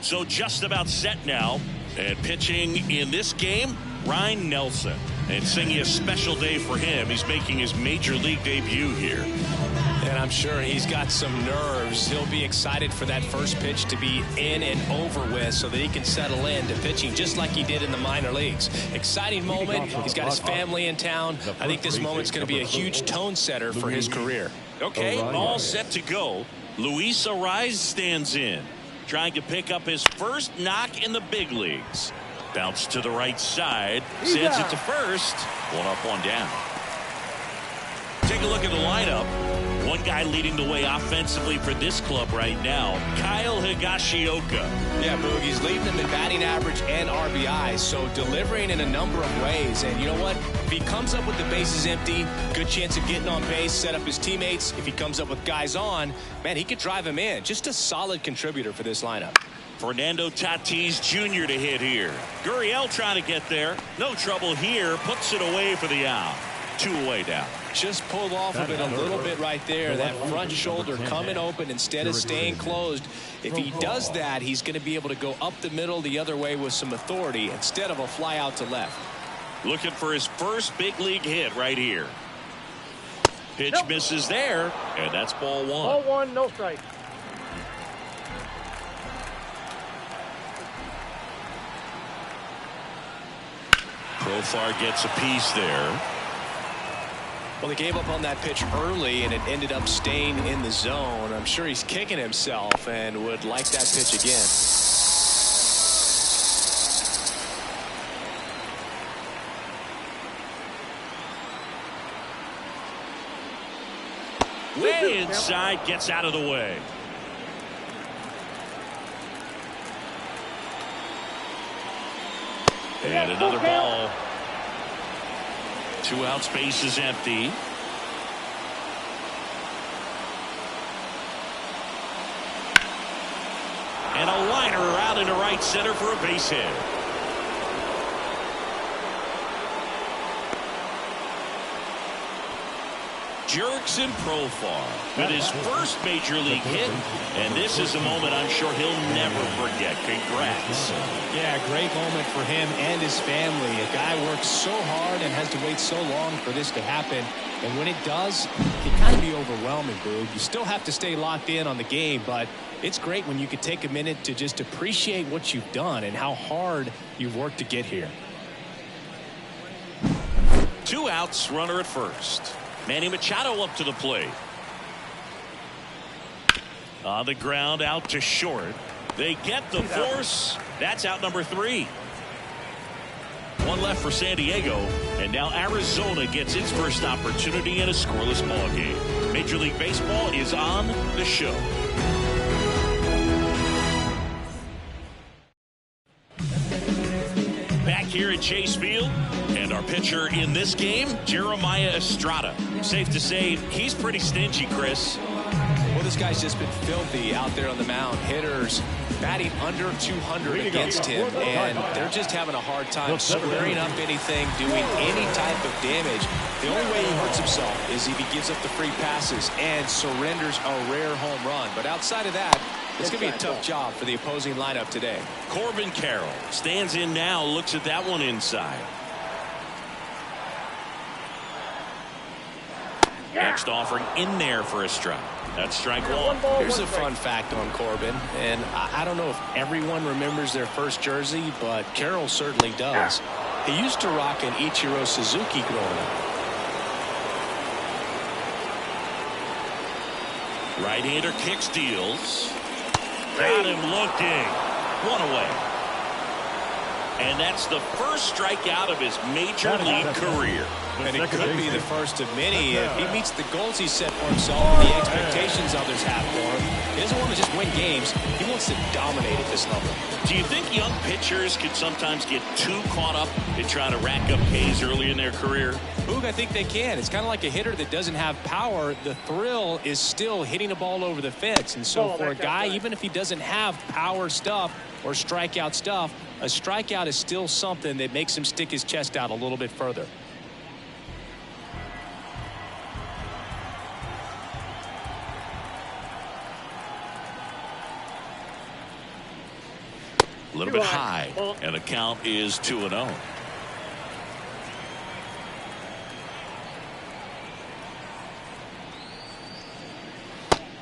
So just about set now. And pitching in this game, Ryan Nelson. And singing a special day for him. He's making his major league debut here. And I'm sure he's got some nerves. He'll be excited for that first pitch to be in and over with so that he can settle in to pitching just like he did in the minor leagues. Exciting moment. He's got his family in town. I think this moment's going to be a huge tone setter for his career. Okay, all set to go. Luis Arraez stands in, trying to pick up his first knock in the big leagues. Bounce to the right side, sends it to first. One up, one down. Take a look at the lineup. One guy leading the way offensively for this club right now, Kyle Higashioka. Yeah, Boog, he's leading them in batting average and RBI, so delivering in a number of ways. And you know what? If he comes up with the bases empty, good chance of getting on base, set up his teammates. If he comes up with guys on, man, he could drive him in. Just a solid contributor for this lineup. Fernando Tatis Jr. to hit here. Gurriel trying to get there. No trouble here. Puts it away for the out. 2 away down. Just pulled off of it a little bit right there. That front shoulder coming open instead of staying closed. If he does that, he's going to be able to go up the middle the other way with some authority instead of a fly out to left. Looking for his first big league hit right here. Pitch misses there, and that's ball one. Ball one, no strike. Profar gets a piece there. Well, they gave up on that pitch early, and it ended up staying in the zone. I'm sure he's kicking himself and would like that pitch again. Way inside, gets out of the way. And another ball. 2 out, space is empty. And a liner out into right center for a base hit. Jurickson Profar with his first major league hit, and this is a moment I'm sure he'll never forget. Congrats. Yeah, great moment for him and his family. A guy works so hard and has to wait so long for this to happen, and when it does, it can kind of be overwhelming, Boog. You still have to stay locked in on the game, but it's great when you can take a minute to just appreciate what you've done and how hard you've worked to get here. 2 outs, runner at first. Manny Machado up to the plate. On the ground, out to short. They get the force. That's out number 3. 1 left for San Diego, and now Arizona gets its first opportunity in a scoreless ball game. Major League Baseball is on the show. Back here at Chase Field, and our pitcher in this game, Jeremiah Estrada. Safe to say he's pretty stingy, Chris. Well, this guy's just been filthy out there on the mound. Hitters batting under 200 against him, and they're just having a hard time squaring up anything, doing any type of damage. The only way he hurts himself is if he gives up the free passes and surrenders a rare home run. But outside of that, it's going to be a tough job for the opposing lineup today. Corbin Carroll stands in now, looks at that one inside. Next offering in there for Estrada. That's strike 1. Here's a fun fact on Corbin, and I don't know if everyone remembers their first jersey, but Carroll certainly does. He used to rock an Ichiro Suzuki growing up. Right-hander kicks, deals. Got him looking. 1 away. And that's the first strikeout of his major league career. And it could be the first of many if he meets the goals he set for himself and the expectations others have for him. He doesn't want to just win games. He wants to dominate at this level. Do you think young pitchers could sometimes get too caught up in trying to rack up Ks early in their career? Boog, I think they can. It's kind of like a hitter that doesn't have power. The thrill is still hitting a ball over the fence. And so for a guy, even if he doesn't have power stuff or strikeout stuff, a strikeout is still something that makes him stick his chest out a little bit further. A little bit high, and the count is 2-0.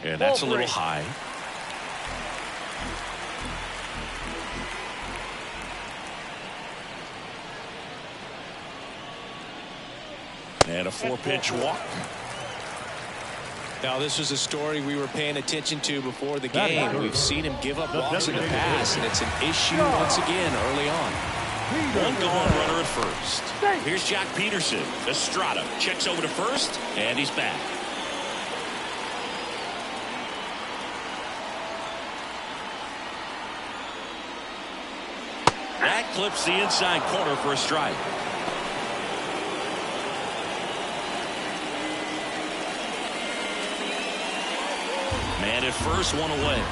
And that's a little high. And a 4-pitch walk. Now, this was a story we were paying attention to before the game. We've seen him give up walks in the past, and it's an issue once again early on. One gone runner at first. Here's Jack Peterson. Estrada checks over to first, and he's back. That clips the inside corner for a strike. Man at first, one away.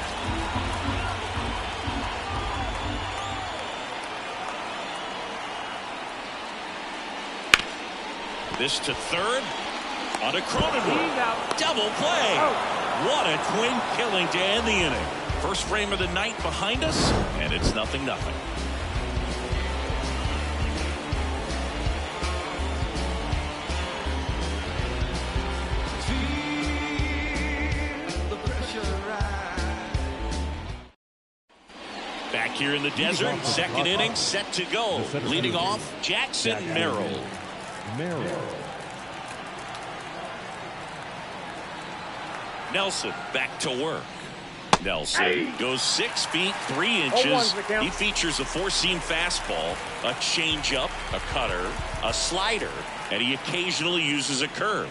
This to third. On to Cronenworth. Double play. What a twin killing to end the inning. First frame of the night behind us, and it's 0-0. Back here in the desert, second inning set to go. Leading off, Jackson Merrill. Nelson back to work. Nelson goes 6 feet 3 inches. He features a 4-seam fastball, a changeup, a cutter, a slider, and he occasionally uses a curve.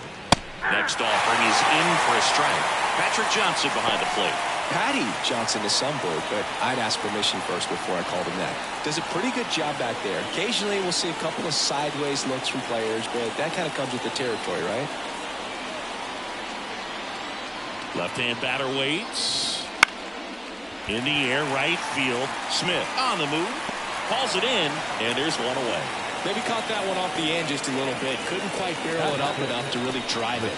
Next offering is in for a strike. Patrick Johnson behind the plate. Patty Johnson is some bird, but I'd ask permission first before I called him that. Does a pretty good job back there. Occasionally we'll see a couple of sideways looks from players, but that kind of comes with the territory, right? Left-hand batter waits. In the air, right field. Smith on the move. Calls it in, and there's one away. Maybe caught that one off the end just a little bit. Couldn't quite barrel it up enough to really drive it.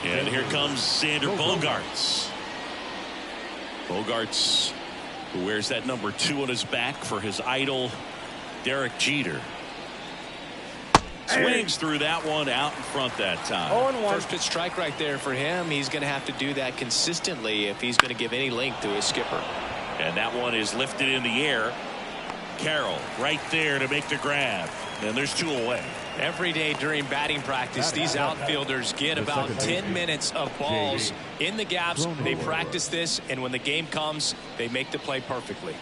And here comes Sander Bogaerts. Bogaerts, who wears that number 2 on his back for his idol, Derek Jeter. Swings through that one out in front that time. First pitch strike right there for him. He's going to have to do that consistently if he's going to give any length to his skipper. And that one is lifted in the air. Carroll right there to make the grab. And there's 2 away. Every day during batting practice, these outfielders get about 10 minutes of balls in the gaps. They practice this, and when the game comes, they make the play perfectly.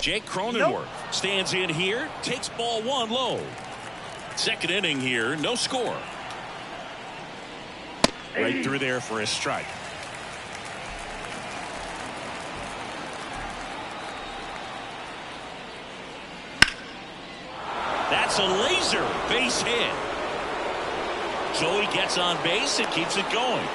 Jake Cronenworth stands in here, takes ball 1 low. Second inning here, no score. Right through there for a strike. That's a laser base hit. So he gets on base and keeps it going.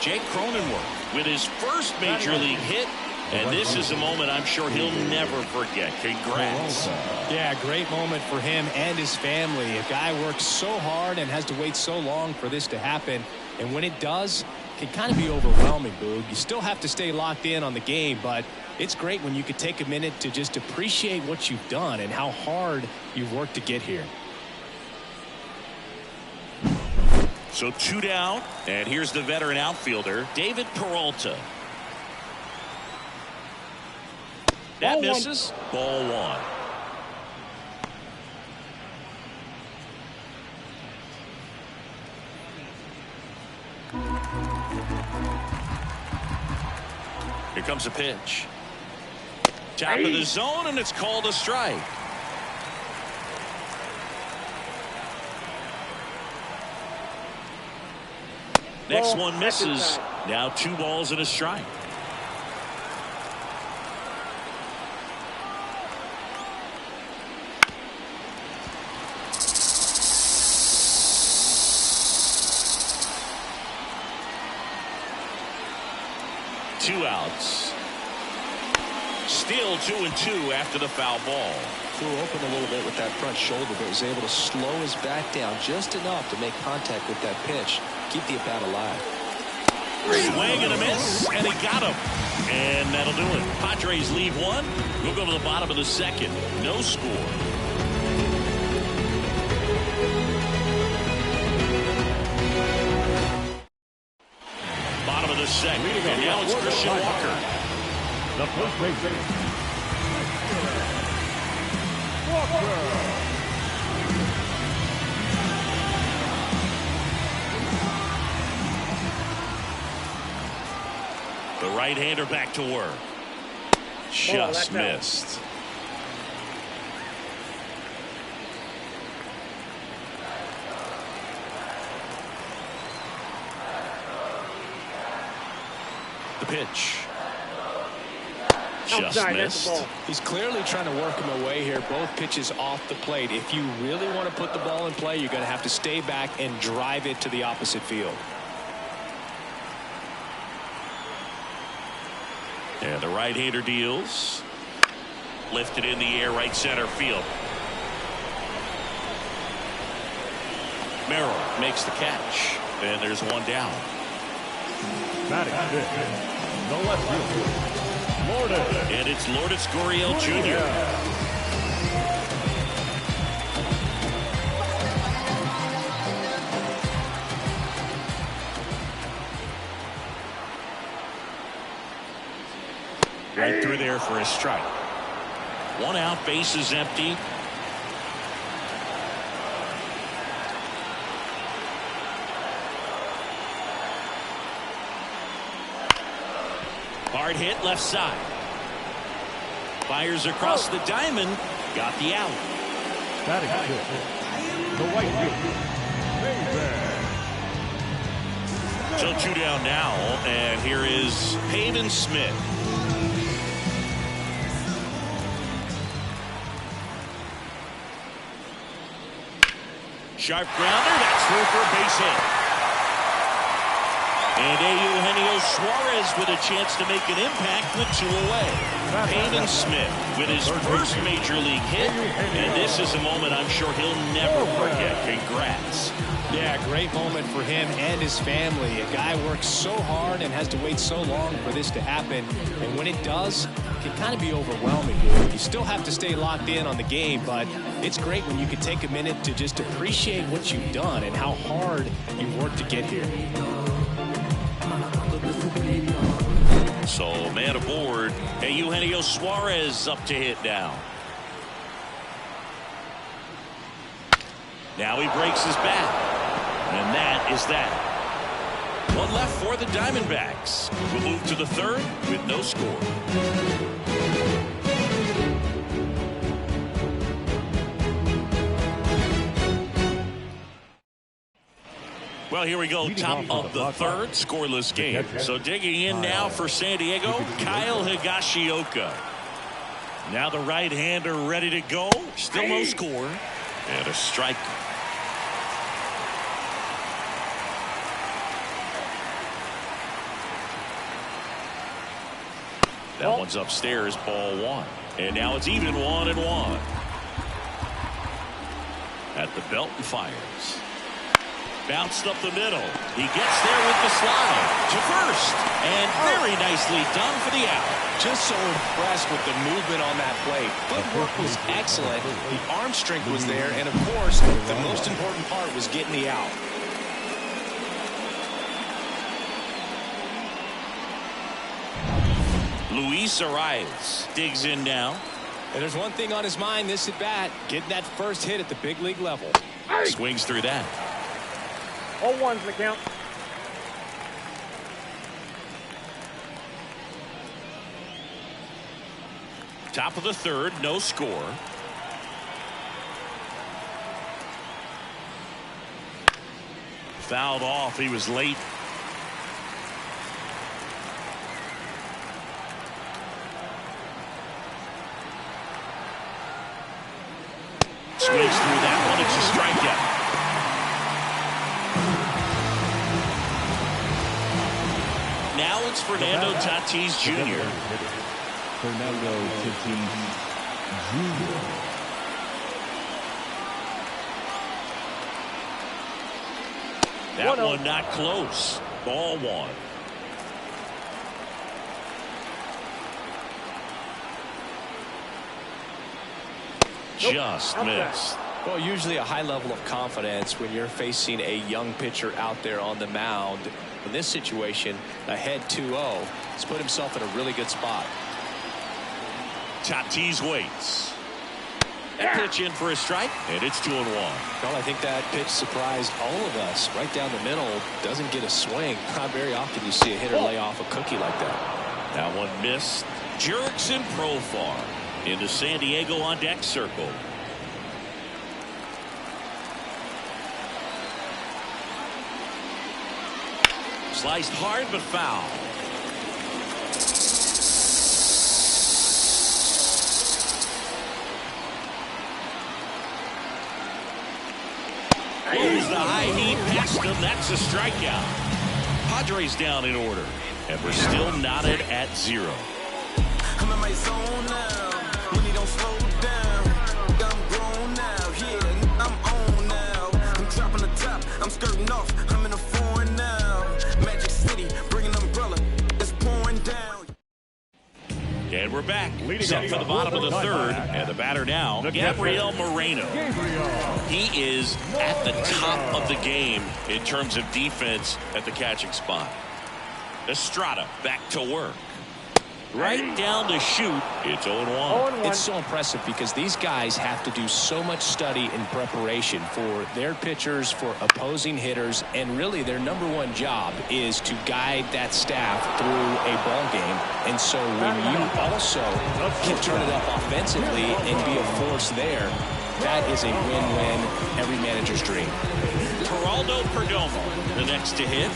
Jake Cronenworth with his first major league hit, and this is a moment I'm sure he'll never forget. Congrats. Yeah, great moment for him and his family. A guy works so hard and has to wait so long for this to happen, and when it does, it can kind of be overwhelming, Boog. You still have to stay locked in on the game, but it's great when you could take a minute to just appreciate what you've done and how hard you've worked to get here. So 2 down, and here's the veteran outfielder, David Peralta. That misses. Ball 1. Here comes a pitch. Top of the zone, and it's called a strike. Next one misses. Now 2 balls and a strike. Two outs. Still 2-2 after the foul ball. flew open a little bit with that front shoulder, but was able to slow his back down just enough to make contact with that pitch, keep the at-bat alive. Swing and a miss, and he got him. And that'll do it. Padres leave one. We'll go to the bottom of the second. No score. Bottom of the second. And now it's Christian Walker. The first baseman, Walker. The right-hander back to work. Just missed. The pitch. Just missed. He's clearly trying to work him away here. Both pitches off the plate. If you really want to put the ball in play, you're going to have to stay back and drive it to the opposite field. And the right-hander deals. Lifted in the air, right center field. Merrill makes the catch. And there's one down. Batting fifth, the left fielder, Lourdes. And it's Lourdes Gurriel Jr. Right through there for a strike. One out, base is empty. Hard hit left side. Fires across the diamond. Got the out. Batting fifth, the right fielder, So two down now, and here is Pavin Smith. Sharp grounder, that's through for a base hit. And Eugenio Suarez with a chance to make an impact with two away. Pavin Smith with his first major league hit, and this is a moment I'm sure he'll never forget. Congrats. Yeah, great moment for him and his family. A guy works so hard and has to wait so long for this to happen. And when it does, it can kind of be overwhelming. You still have to stay locked in on the game, but it's great when you can take a minute to just appreciate what you've done and how hard you worked to get here. So, man aboard. Eugenio Suarez up to hit now. Now he breaks his bat. And that is that. One left for the Diamondbacks. We'll move to the third with no score. Well, here we go. Top of the third, scoreless game. So digging in now for San Diego, Kyle Higashioka. Now the right-hander ready to go. Still no score. And a strike. That one's upstairs, ball one. And now it's even 1-1. At the belt and fires. Bounced up the middle. He gets there with the slide to first. And very nicely done for the out. Just so impressed with the movement on that play. Footwork was excellent. The arm strength was there. And, of course, the most important part was getting the out. Luis Arias digs in now. And there's one thing on his mind this at bat, getting that first hit at the big league level. Swings through that. 0-1's the count. Top of the third, no score. Fouled off. He was late. Swings through that one. It's a strikeout. Now it's Fernando Tatis Jr. Fernando Tatis Jr. That one not close. Ball one. Just missed. Well, usually a high level of confidence when you're facing a young pitcher out there on the mound. In this situation, ahead 2-0, he's put himself in a really good spot. Tatis waits. That pitch in for a strike, and it's 2-1. Well, I think that pitch surprised all of us. Right down the middle, doesn't get a swing. Not very often you see a hitter lay off a cookie like that. That one missed. Jurickson Profar into San Diego on deck circle. Sliced hard but foul. Blows the high knee past him. That's a strikeout. Padres down in order, and we're still knotted at 0. I'm in my zone now. When he don't slow down, I'm grown now. Yeah, I'm on now. I'm dropping the top. I'm skirting off. I'm in a foreign now. Magic City, bring an umbrella. It's pouring down. And we're back. Set for the bottom of the third, and the batter now, Gabriel Moreno. He is at the top of the game in terms of defense at the catching spot. Estrada back to work. Right down the chute. It's 0-1. It's so impressive because these guys have to do so much study and preparation for their pitchers, for opposing hitters, and really their #1 job is to guide that staff through a ball game. And so when you also can turn it up offensively and be a force there, that is a win-win, every manager's dream. Geraldo Perdomo, the next to hit.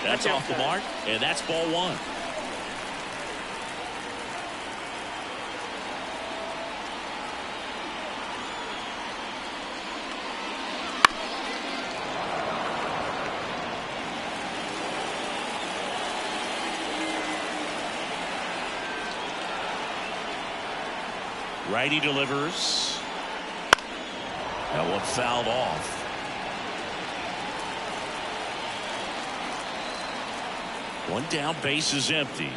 That's off the mark, and that's ball one. Righty delivers. That one fouled off. One down, base is empty.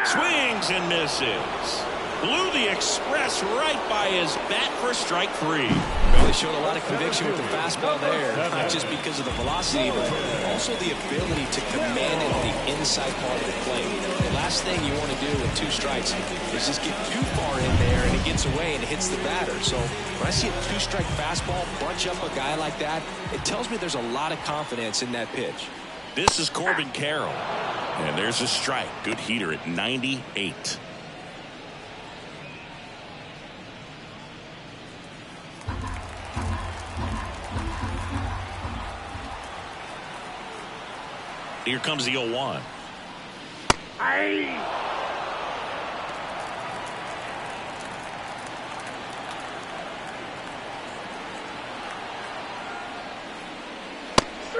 Swings and misses. Blew the express right by his bat for strike 3. Well, they showed a lot of conviction with the fastball there, not just because of the velocity, but also the ability to command it the inside part of the plate. The last thing you want to do with 2 strikes is just get too far in there and it gets away and it hits the batter. So when I see a 2-strike fastball bunch up a guy like that, it tells me there's a lot of confidence in that pitch. This is Corbin Carroll, and there's a strike. Good heater at 98. Here comes the 0-1.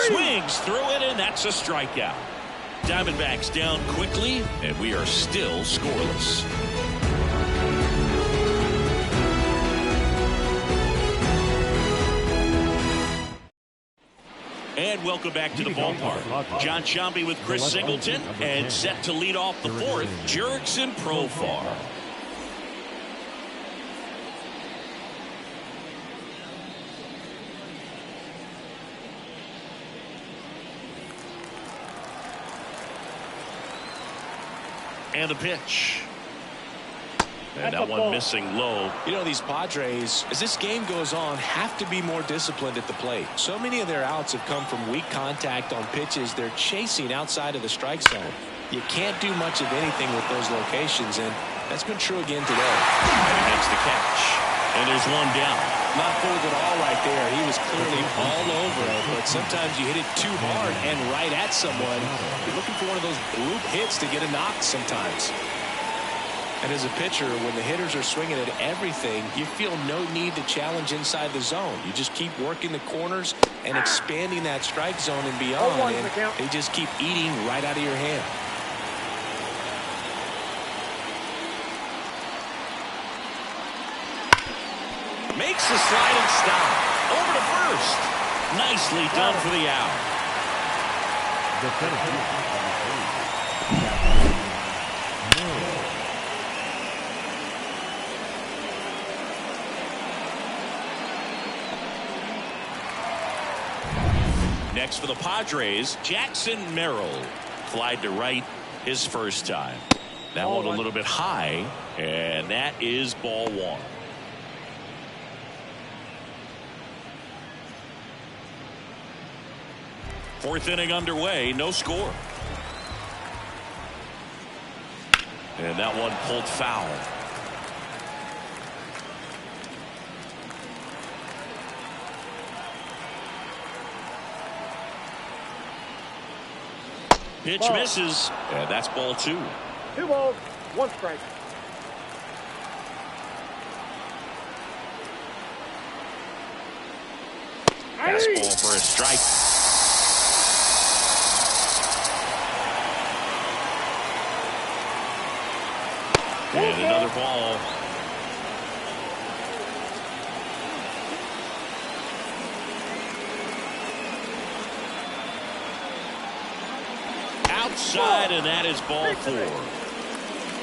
Swings through it, and that's a strikeout. Diamondbacks down quickly, and we are still scoreless. And welcome back to the ballpark. John Sciambi with Chris Singleton, and set to lead off the 4th, Jurickson Profar. And a pitch. And that one missing low. You know, these Padres, as this game goes on, have to be more disciplined at the plate. So many of their outs have come from weak contact on pitches they're chasing outside of the strike zone. You can't do much of anything with those locations, and that's been true again today. And he makes the catch. And there's one down. Not fooled at all right there. He was clearly all over it, but sometimes you hit it too hard and right at someone. You're looking for one of those bloop hits to get a knock sometimes. And as a pitcher, when the hitters are swinging at everything, you feel no need to challenge inside the zone. You just keep working the corners and expanding that strike zone and beyond, and they just keep eating right out of your hand. Makes the sliding stop. Over to first. Nicely done for the out. Next for the Padres, Jackson Merrill. Flied to right his first time. That one a little bit high, and that is ball one. Fourth inning underway, no score. And that one pulled foul. Pitch misses, and that's ball two. 2 balls, 1 strike. Fastball for a strike. And another ball. Outside, and that is ball 4.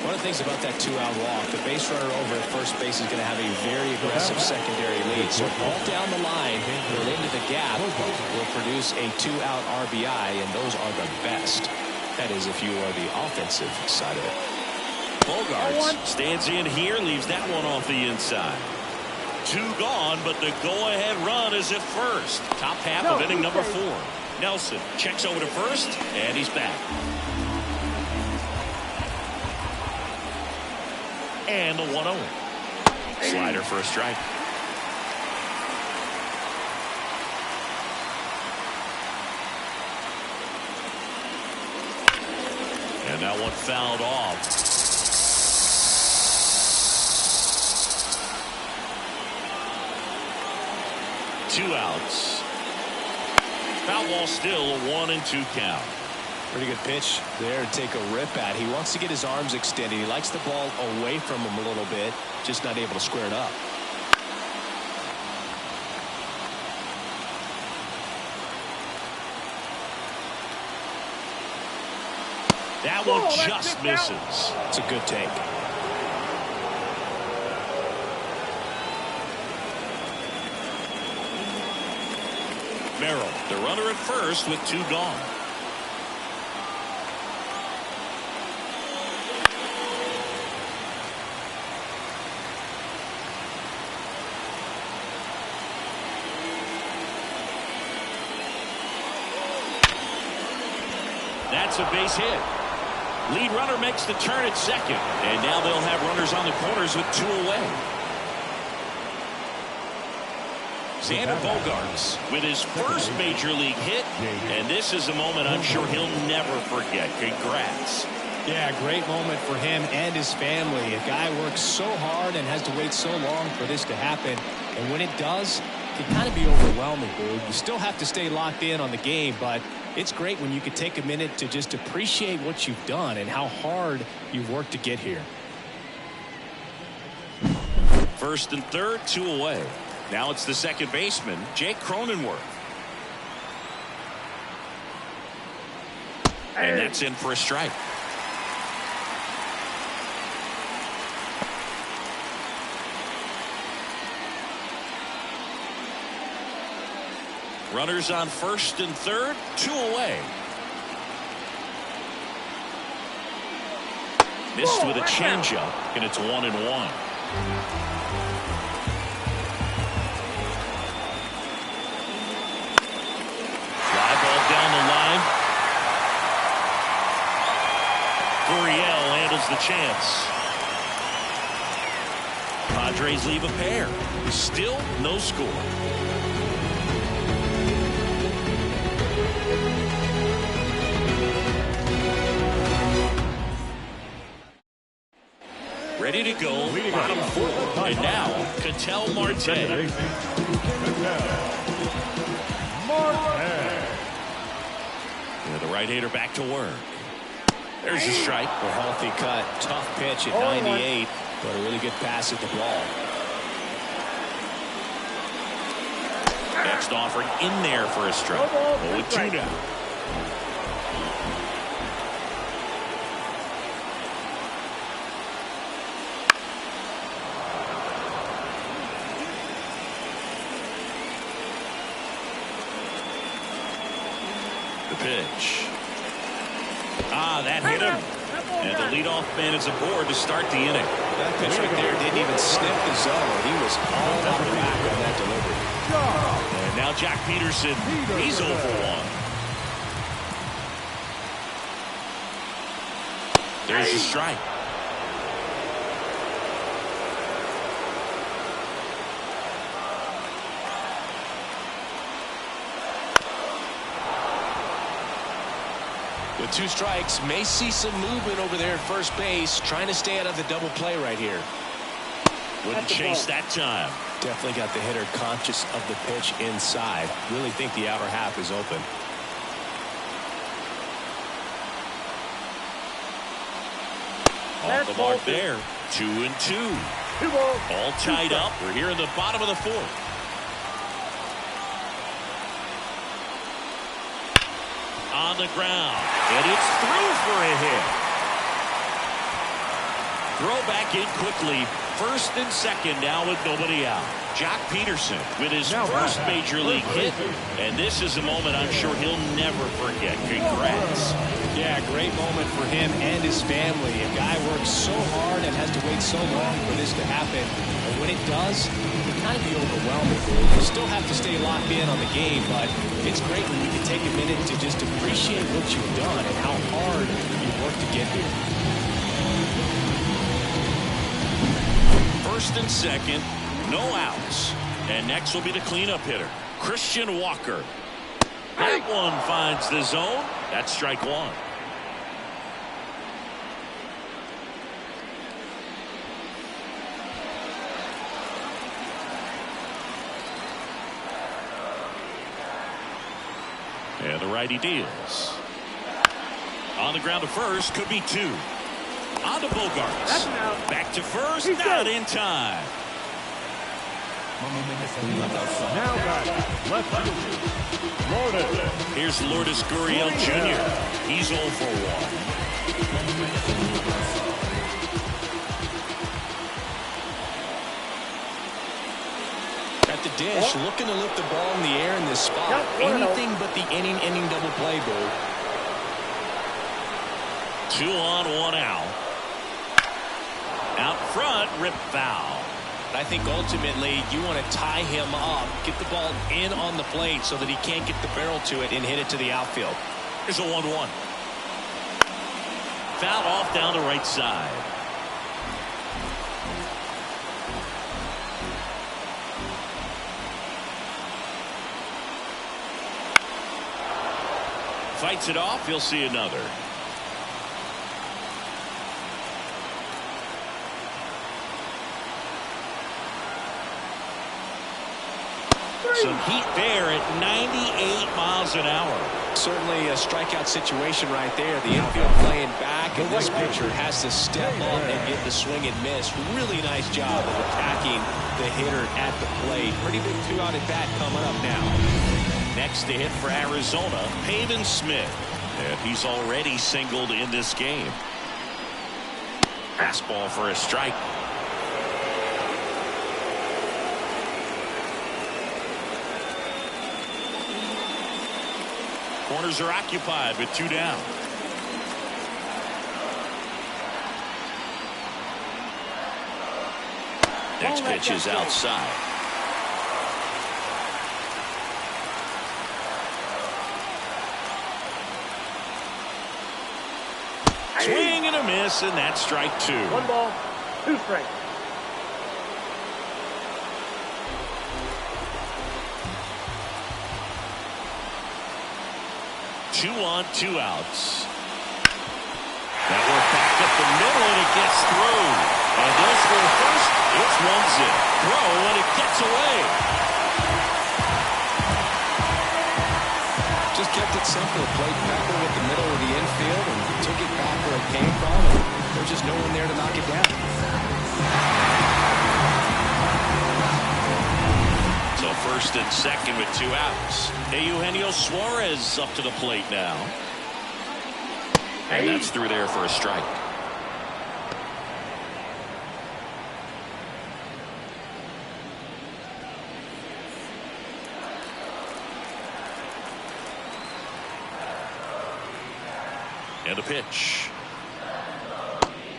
One of the things about that 2-out walk, the base runner over at first base is going to have a very aggressive secondary lead. So all down the line or into the gap will produce a 2-out RBI, and those are the best. That is, if you are the offensive side of it. Bogarts stands in here, leaves that one off the inside. 2 gone, but the go-ahead run is at first. Top half of inning number 4. Nelson checks over to first, and he's back. And the 1-0. Slider for a strike. And that one fouled off. Two outs. Foul ball still, a 1-2 count. Pretty good pitch there to take a rip at. He wants to get his arms extended. He likes the ball away from him a little bit, just not able to square it up. That one just misses. It's a good take. Merrill, the runner at first with 2 gone. That's a base hit. Lead runner makes the turn at second, and now they'll have runners on the corners with 2 away. Xander Bogaerts with his first major league hit, and this is a moment I'm sure he'll never forget. Congrats. Yeah, great moment for him and his family. A guy works so hard and has to wait so long for this to happen, and when it does, it can kind of be overwhelming, dude. You still have to stay locked in on the game, but it's great when you can take a minute to just appreciate what you've done and how hard you've worked to get here. First and third, 2 away. Now it's the second baseman, Jake Cronenworth. And that's in for a strike. Runners on first and third, 2 away. Missed with a changeup, and it's 1-1. Fly ball down the line. Gurriel handles the chance. Padres leave a pair. Still no score. Ready to go, bottom 4. And now, Ketel Marte. And the right-hander back to work. There's a strike. A healthy cut. Tough pitch at 98, but a really good pass at the ball. Next offering in there for a strike. 0-2 now. The pitch. That hit him. And the leadoff man is aboard to start the inning. That pitch right there didn't even sniff the zone. He was all out of whack on that delivery. And now Jack Peterson, he's 0 for 1. There's a strike. With 2 strikes, may see some movement over there at first base, trying to stay out of the double play right here. Wouldn't chase that time. Definitely got the hitter conscious of the pitch inside. Really think the outer half is open. Off the mark there. 2-2. All tied up. We're here in the bottom of the 4th. On the ground, and it's through for a hit. Throw back in quickly. First and second now with nobody out. Jock Peterson with his first major league hit, and this is a moment I'm sure he'll never forget. Congrats. Yeah, great moment for him and his family. A guy works so hard and has to wait so long for this to happen. And when it does, it can kind of be overwhelming. You still have to stay locked in on the game, but it's great when you can take a minute to just appreciate what you've done and how hard you worked to get here. First and second, no outs. And next will be the cleanup hitter, Christian Walker. That one finds the zone. That's strike 1. And the righty deals. On the ground to first, could be 2. On to Bogarts. Back to first, not in time. Now back, left field, Lourdes. Here's Lourdes Gurriel Jr. He's 0 for 1. At the dish, looking to lift the ball in the air in this spot. Anything but the inning double play, Boo. 2 on, 1 out. Out front, rip foul. I think ultimately you want to tie him up, get the ball in on the plate so that he can't get the barrel to it and hit it to the outfield. Here's a 1-1. Foul off down the right side. Fights it off. He'll see another. Some heat there at 98 miles an hour. Certainly a strikeout situation right there. The infield playing back, and this pitcher has to step up and get the swing and miss. Really nice job of attacking the hitter at the plate. Pretty big 2-out at bat coming up now. Next to hit for Arizona, Pavin Smith. And he's already singled in this game. Fastball for a strike. Corners are occupied with 2 down. Next pitch is outside. Swing and a miss, and that's strike 2. 1 ball, 2 strikes. Two on, 2 outs. That work back up the middle, and it gets through. And they'll score first. It's 1-0. Throw, and it gets away. Just kept it simple. Played backer with the middle of the infield and took it back where it came from. And there's just no one there to knock it down. So 1st and in second with 2 outs. Eugenio Suarez up to the plate now. And that's through there for a strike. And a pitch.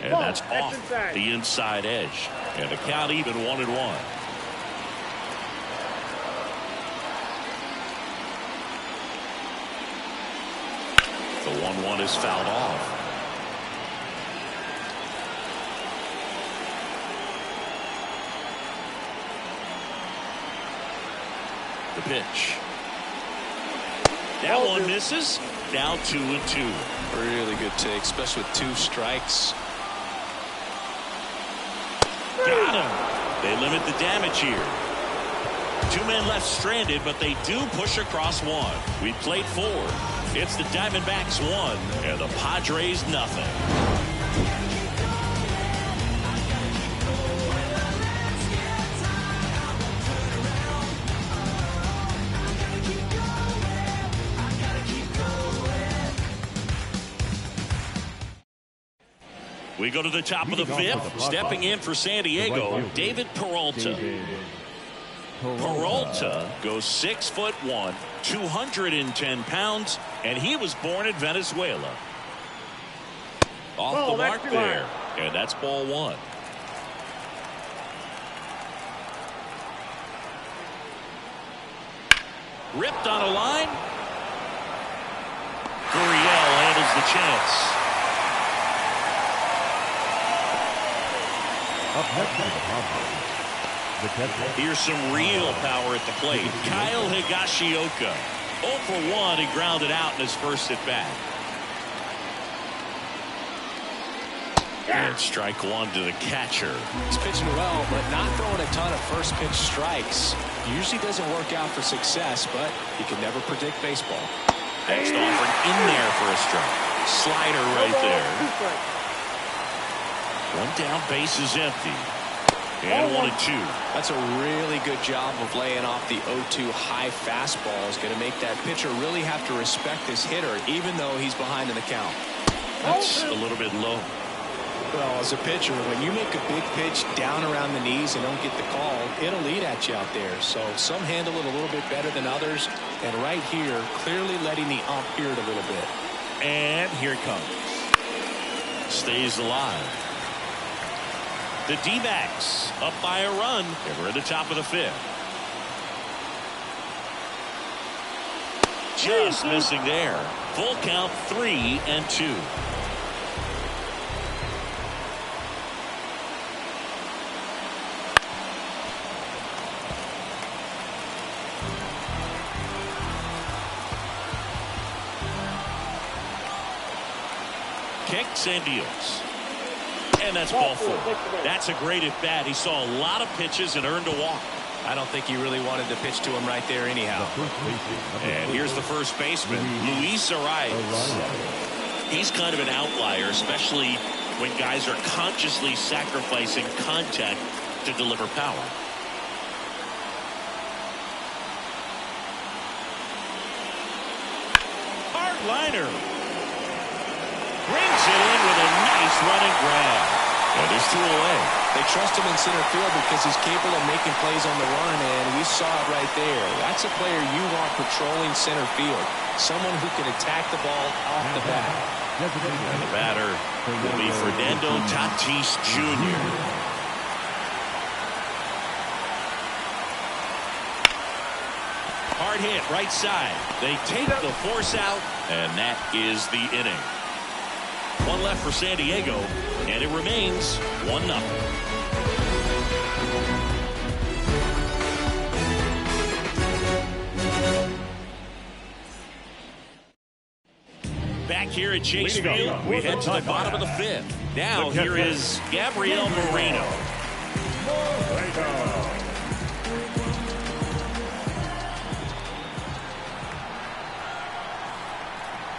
And that's off the inside edge. And the count even 1-1. The 1-1 is fouled off. The pitch. That one misses. Now 2-2. Really good take, especially with 2 strikes. Got him. They limit the damage here. 2 men left stranded, but they do push across 1. We played 4. It's the Diamondbacks 1 and the Padres nothing. We go to the top of the 5th. Stepping in for San Diego, David Peralta. Peralta goes 6'1", 210 pounds, and he was born in Venezuela. Off the mark there, and that's ball 1. Ripped on a line. Gurriel handles the chance. Here's some real power at the plate. Kyle Higashioka. 0 for 1. He grounded out in his first at bat. And strike 1 to the catcher. He's pitching well, but not throwing a ton of first pitch strikes. Usually doesn't work out for success, but you can never predict baseball. Next offering in there for a strike. Slider right there. 1 down, base is empty. And 1-2. That's a really good job of laying off the 0-2 high fastball. Is going to make that pitcher really have to respect this hitter, even though he's behind in the count. That's a little bit low. Well, as a pitcher, when you make a big pitch down around the knees and don't get the call, it'll eat at you out there. So some handle it a little bit better than others. And right here, clearly letting the ump hear it a little bit. And here it comes. Stays alive. The D-backs up by a run. And we're at the top of the 5th. Just missing there. Full count, 3-2. Kicks and deals. And that's ball 4. That's a great at bat. He saw a lot of pitches and earned a walk. I don't think he really wanted to pitch to him right there anyhow. And here's the first baseman, Luis Arias. He's kind of an outlier, especially when guys are consciously sacrificing contact to deliver power. Hard liner. Brings it in with a nice running grab. And there's 2 away. They trust him in center field because he's capable of making plays on the run, and we saw it right there. That's a player you want patrolling center field. Someone who can attack the ball off the bat. And the batter will be Fernando Tatis Jr. Hard hit right side. They take the force out, and that is the inning. 1 left for San Diego, and it remains 1-0. Back here at Chase Field, we head to the bottom of the 5th. Now here is Gabriel Moreno.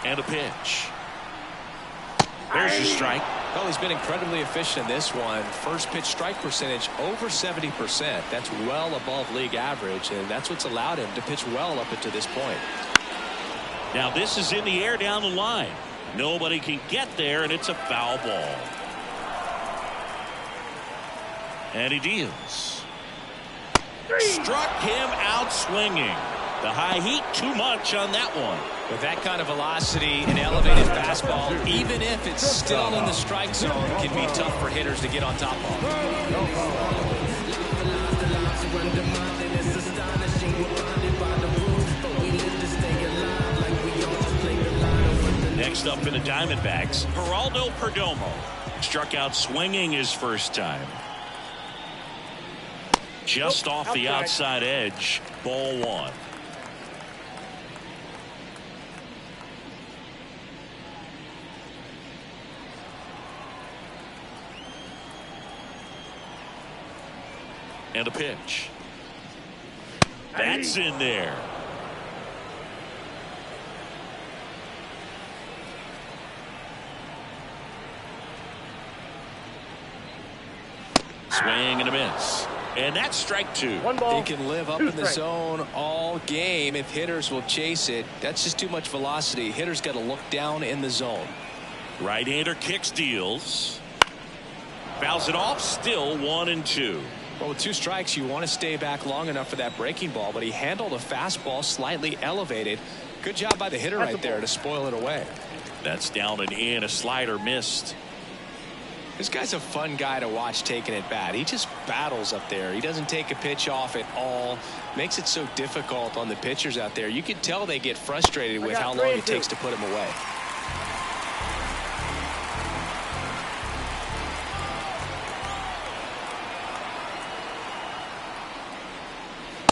And a pitch. There's your strike. Well, he's been incredibly efficient in this one. First pitch strike percentage over 70%. That's well above league average, and that's what's allowed him to pitch well up until this point. Now this is in the air down the line. Nobody can get there, and it's a foul ball. And he deals. Struck him out swinging. The high heat too much on that one. With that kind of velocity, an elevated fastball, even if it's still in the strike zone, can be tough for hitters to get on top of. Next up for the Diamondbacks, Geraldo Perdomo. Struck out swinging his first time. Just off the outside edge, ball one. And a pitch. That's in there. Swing and a miss. And that's strike two. One ball. He can live up in the zone all game if hitters will chase it. That's just too much velocity. Hitters got to look down in the zone. Right-hander kicks, deals. Fouls it off, still 1-2. Well, with two strikes, you want to stay back long enough for that breaking ball, but he handled a fastball slightly elevated. Good job by the hitter right there to spoil it away. That's down and in. A slider missed. This guy's a fun guy to watch taking it bat. He just battles up there. He doesn't take a pitch off at all. Makes it so difficult on the pitchers out there. You can tell they get frustrated with how long it takes to put him away.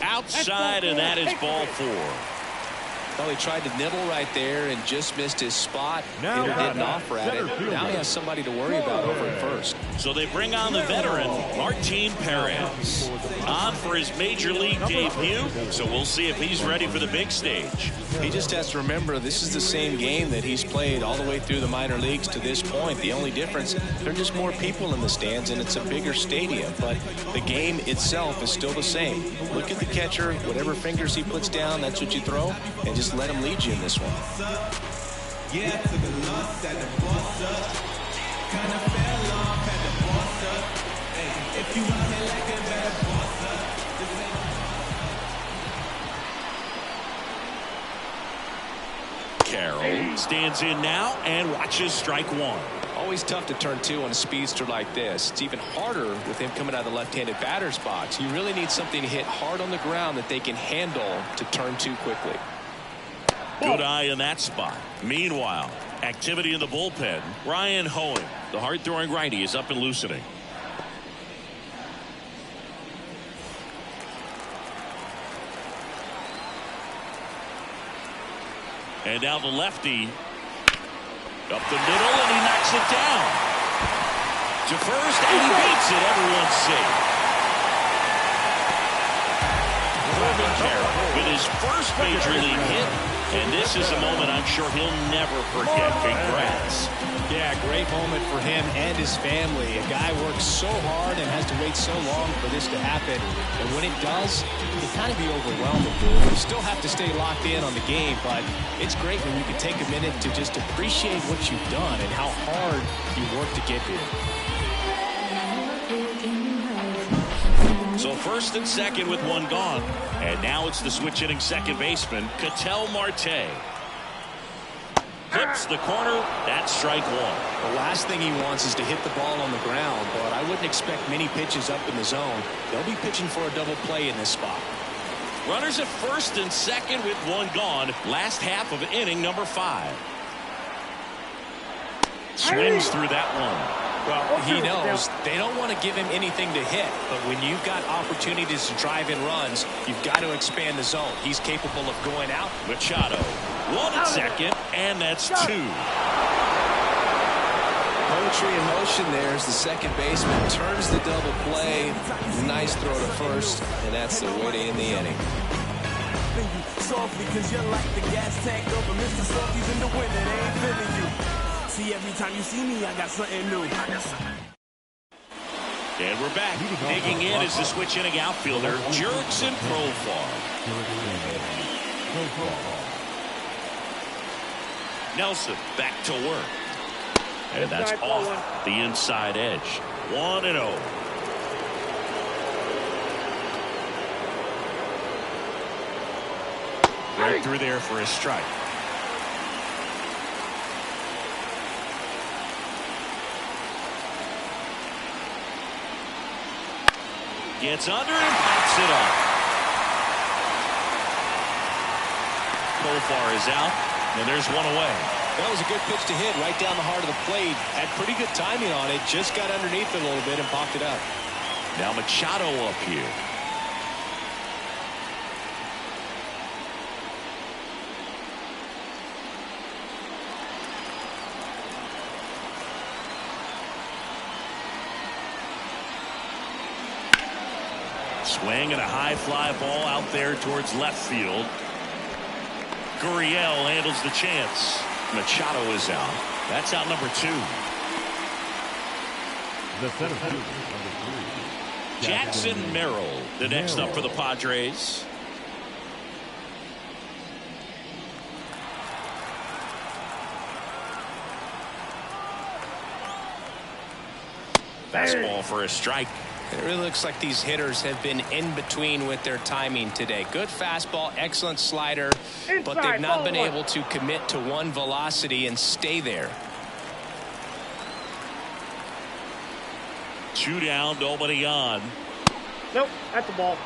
Outside, and that is ball four. Well, he tried to nibble right there and just missed his spot. Now Hitter didn't offer at it. Now he has somebody to worry about over at first. So they bring on the veteran, Martin Perez, on for his major league debut. So we'll see if he's ready for the big stage. He just has to remember this is the same game that he's played all the way through the minor leagues to this point. The only difference, there are just more people in the stands and it's a bigger stadium. But the game itself is still the same. Look at the catcher. Whatever fingers he puts down, that's what you throw. And just let him lead you in this one. Yeah, took a loss at the boss up. Kind of fell off at the boss up. Hey, if you out here like a better boss up. Carroll stands in now and watches strike one. Always tough to turn two on a speedster like this. It's even harder with him coming out of the left-handed batter's box. You really need something to hit hard on the ground that they can handle to turn two quickly. Good eye in that spot. Meanwhile, activity in the bullpen. Ryan Hoeing, the hard-throwing righty, is up and loosening. And now the lefty up the middle, and he knocks it down to first, and he beats it. Everyone's safe. Corbin Carroll with his first major league hit, and this is a moment I'm sure he'll never forget. Congrats. Yeah, great moment for him and his family. A guy works so hard and has to wait so long for this to happen. And when it does, it can kind of be overwhelming. You still have to stay locked in on the game, but it's great when you can take a minute to just appreciate what you've done and how hard you worked to get here. So first and second with one gone. And now it's the switch hitting second baseman, Ketel Marte. Clips the corner. That's strike one. The last thing he wants is to hit the ball on the ground, but I wouldn't expect many pitches up in the zone. They'll be pitching for a double play in this spot. Runners at first and second with one gone. Last half of inning number 5. Swings through that one. Well, he knows they don't want to give him anything to hit, but when you've got opportunities to drive in runs, you've got to expand the zone. He's capable of going out. Machado, one at second, and that's 2. Poetry in motion there as the second baseman turns the double play. Nice throw to first, and that's the way to end the inning. Softly, cause you're like the gas tank over Mr. Softy's in the winter, they ain't feeling you. See, every time you see me, I got something new. And we're back. Digging in is the switch inning outfielder, Jurickson Profar. Nelson back to work. And that's off the inside edge. 1-0. Right through there for a strike. Gets under and pops it up. Profar is out, and there's one away. That was a good pitch to hit right down the heart of the plate. Had pretty good timing on it. Just got underneath it a little bit and popped it up. Now Machado up here. Swing and a high fly ball out there towards left field. Gurriel handles the chance. Machado is out. That's out number 2. The center fielder, number 3. Jackson Merrill, the next up for the Padres. Fastball for a strike. It really looks like these hitters have been in between with their timing today. Good fastball, excellent slider, but they've not been able to commit to one velocity and stay there. 2 down, nobody on. Nope, that's a ball.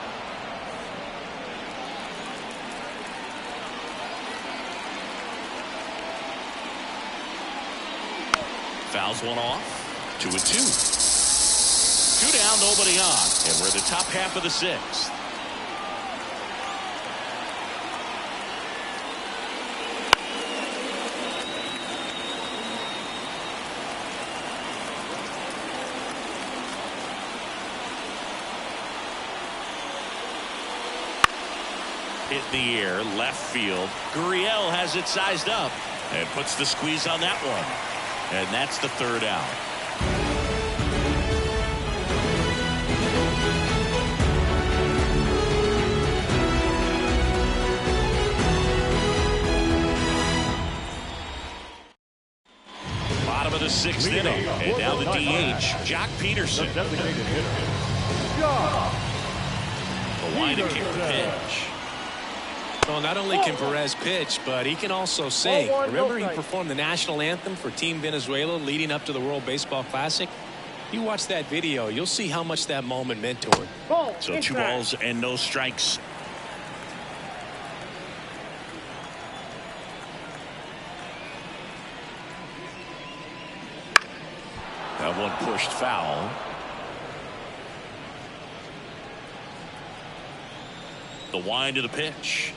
Fouls one off. 2-2. 2 down, nobody on. And we're the top half of the 6th. Hit in the air, left field. Gurriel has it sized up and puts the squeeze on that one. And that's the 3rd out. Bottom of the 6th inning, and now the DH, Jock Peterson. The designated hitter, The winding kick pitch. Well, not only can Perez pitch, but he can also sing. Remember, he performed the national anthem for Team Venezuela leading up to the World Baseball Classic. You watch that video, you'll see how much that moment meant to him. So 2 balls and no strikes. That one pushed foul. The wind of the pitch.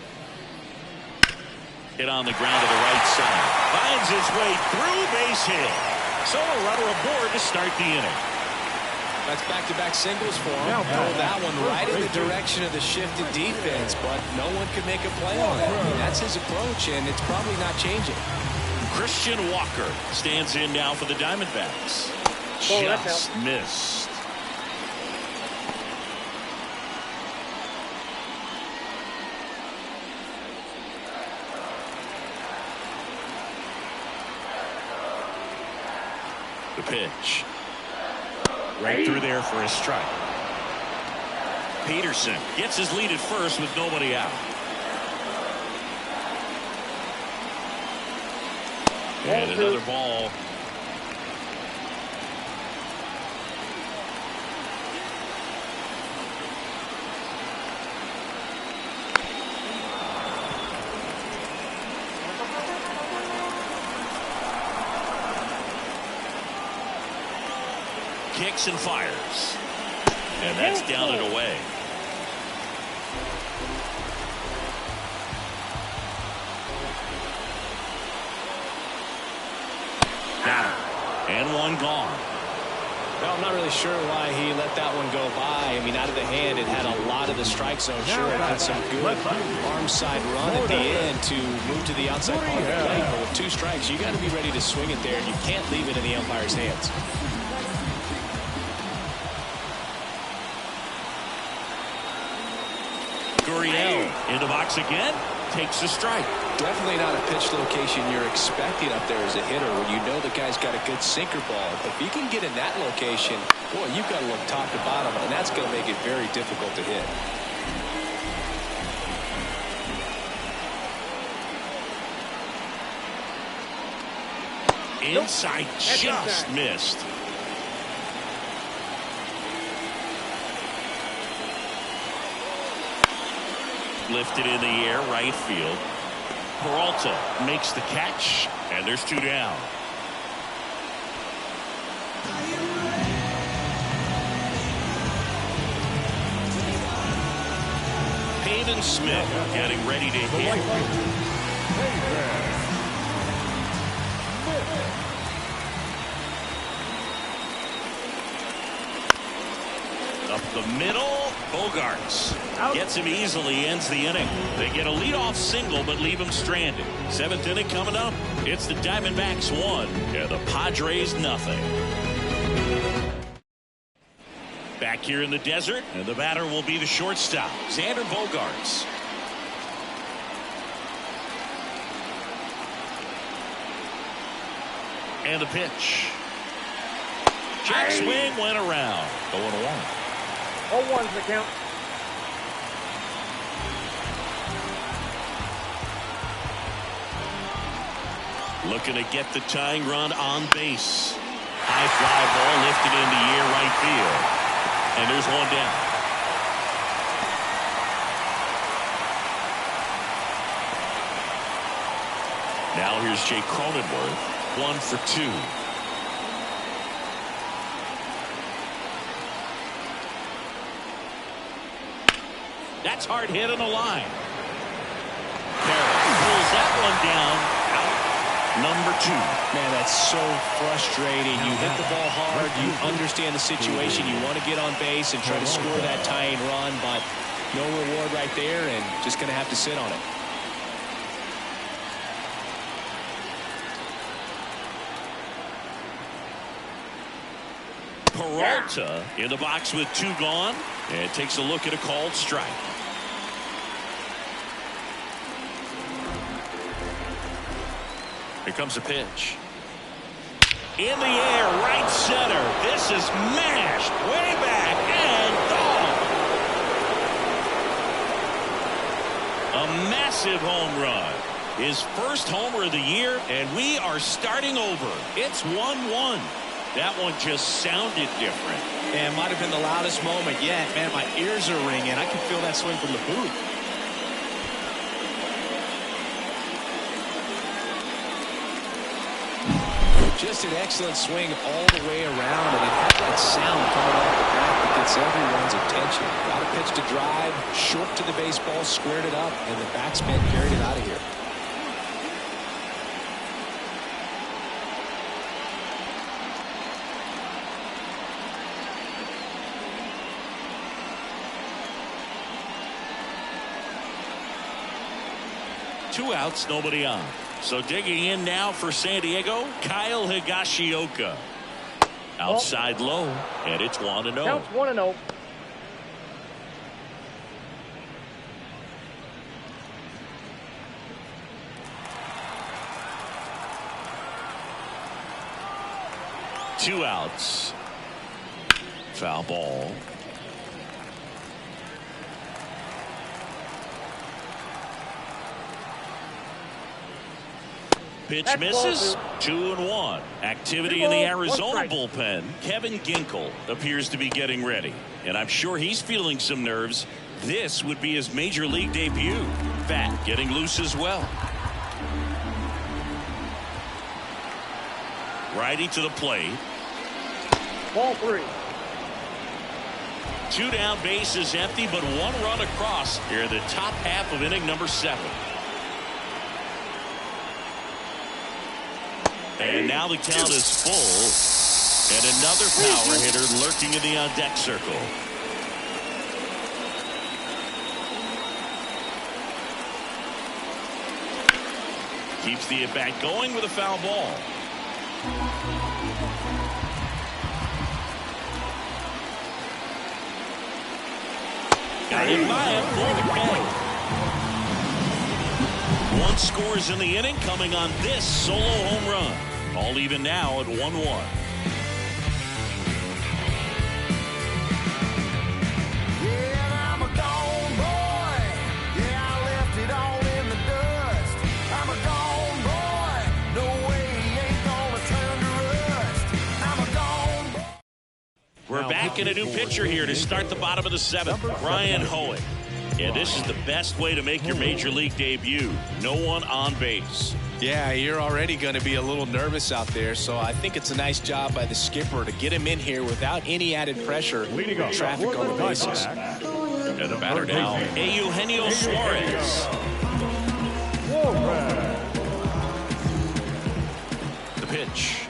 Hit on the ground to the right side. Finds his way through, base hit. So a runner aboard to start the inning. That's back-to-back singles for him. Throw that one right in the direction of the shifted defense, but no one could make a play on it. I mean, that's his approach, and it's probably not changing. Christian Walker stands in now for the Diamondbacks. Just missed. The pitch. Right through there for a strike. Peterson gets his lead at first with nobody out. And another ball. Kicks and fires. And that's down and away. Now, and one gone. Well, I'm not really sure why he let that one go by. I mean, out of the hand, it had a lot of the strike zone. Sure, it had some good arm side run at the end to move to the outside part of the plate. But with 2 strikes, you got to be ready to swing it there, and you can't leave it in the umpire's hands. Gurriel in the box again, takes a strike. Definitely not a pitch location you're expecting up there as a hitter when you know the guy's got a good sinker ball. If you can get in that location, boy, you've got to look top to bottom, and that's going to make it very difficult to hit. Inside, just missed. Lifted in the air, right field. Peralta makes the catch, and there's 2 down. Pavin Smith getting ready to hit. Up the middle, Bogarts gets him easily, ends the inning. They get a leadoff single, but leave him stranded. 7th inning coming up. It's the Diamondbacks 1 and the Padres nothing. Back here in the desert, and the batter will be the shortstop, Xander Bogaerts. And the pitch. Check swing went around. 0-1. 0-1's the count. Looking to get the tying run on base. High fly ball lifted in the air, right field. And there's 1 down. Now here's Jake Cronenworth. 1 for 2. That's hard hit on the line. Carroll pulls that one down. Out. Number 2. Man, that's so frustrating. You hit the ball hard. You understand the situation. You want to get on base and try to score that tying run, but no reward right there, and just going to have to sit on it. Peralta in the box with 2 gone, and takes a look at a called strike. Here comes a pitch. In the air, right center. This is mashed way back and gone. A massive home run. His first homer of the year, and we are starting over. It's 1-1. That one just sounded different. And might have been the loudest moment yet. Man, my ears are ringing. I can feel that swing from the booth. Just an excellent swing all the way around, and it had that sound coming off the bat that gets everyone's attention. Got a pitch to drive, short to the baseball, squared it up, and the batsman carried it out of here. Two outs, nobody on. So digging in now for San Diego, Kyle Higashioka. Outside low, and it's 1-0. Counts 1-0. Two outs. Foul ball. Pitch That's misses. 2-1. Activity in the Arizona bullpen. Kevin Ginkel appears to be getting ready, and I'm sure he's feeling some nerves. This would be his major league debut. Bat getting loose as well. Righty to the plate. Ball 3. 2 down, base is empty, but 1 run across here in the top half of inning number 7. And now the count is full. And another power hitter lurking in the on-deck circle. Keeps the at-bat going with a foul ball. Got hit by him for the K. One scores in the inning, coming on this solo home run. All even now at 1-1. We're back in a new pitcher here to start the bottom of the seventh. Brian Howitt. And this is the best way to make your major league debut. No one on base. Yeah, you're already going to be a little nervous out there, so I think it's a nice job by the skipper to get him in here without any added pressure with traffic on the bases. And the batter now, Eugenio Suarez. The pitch.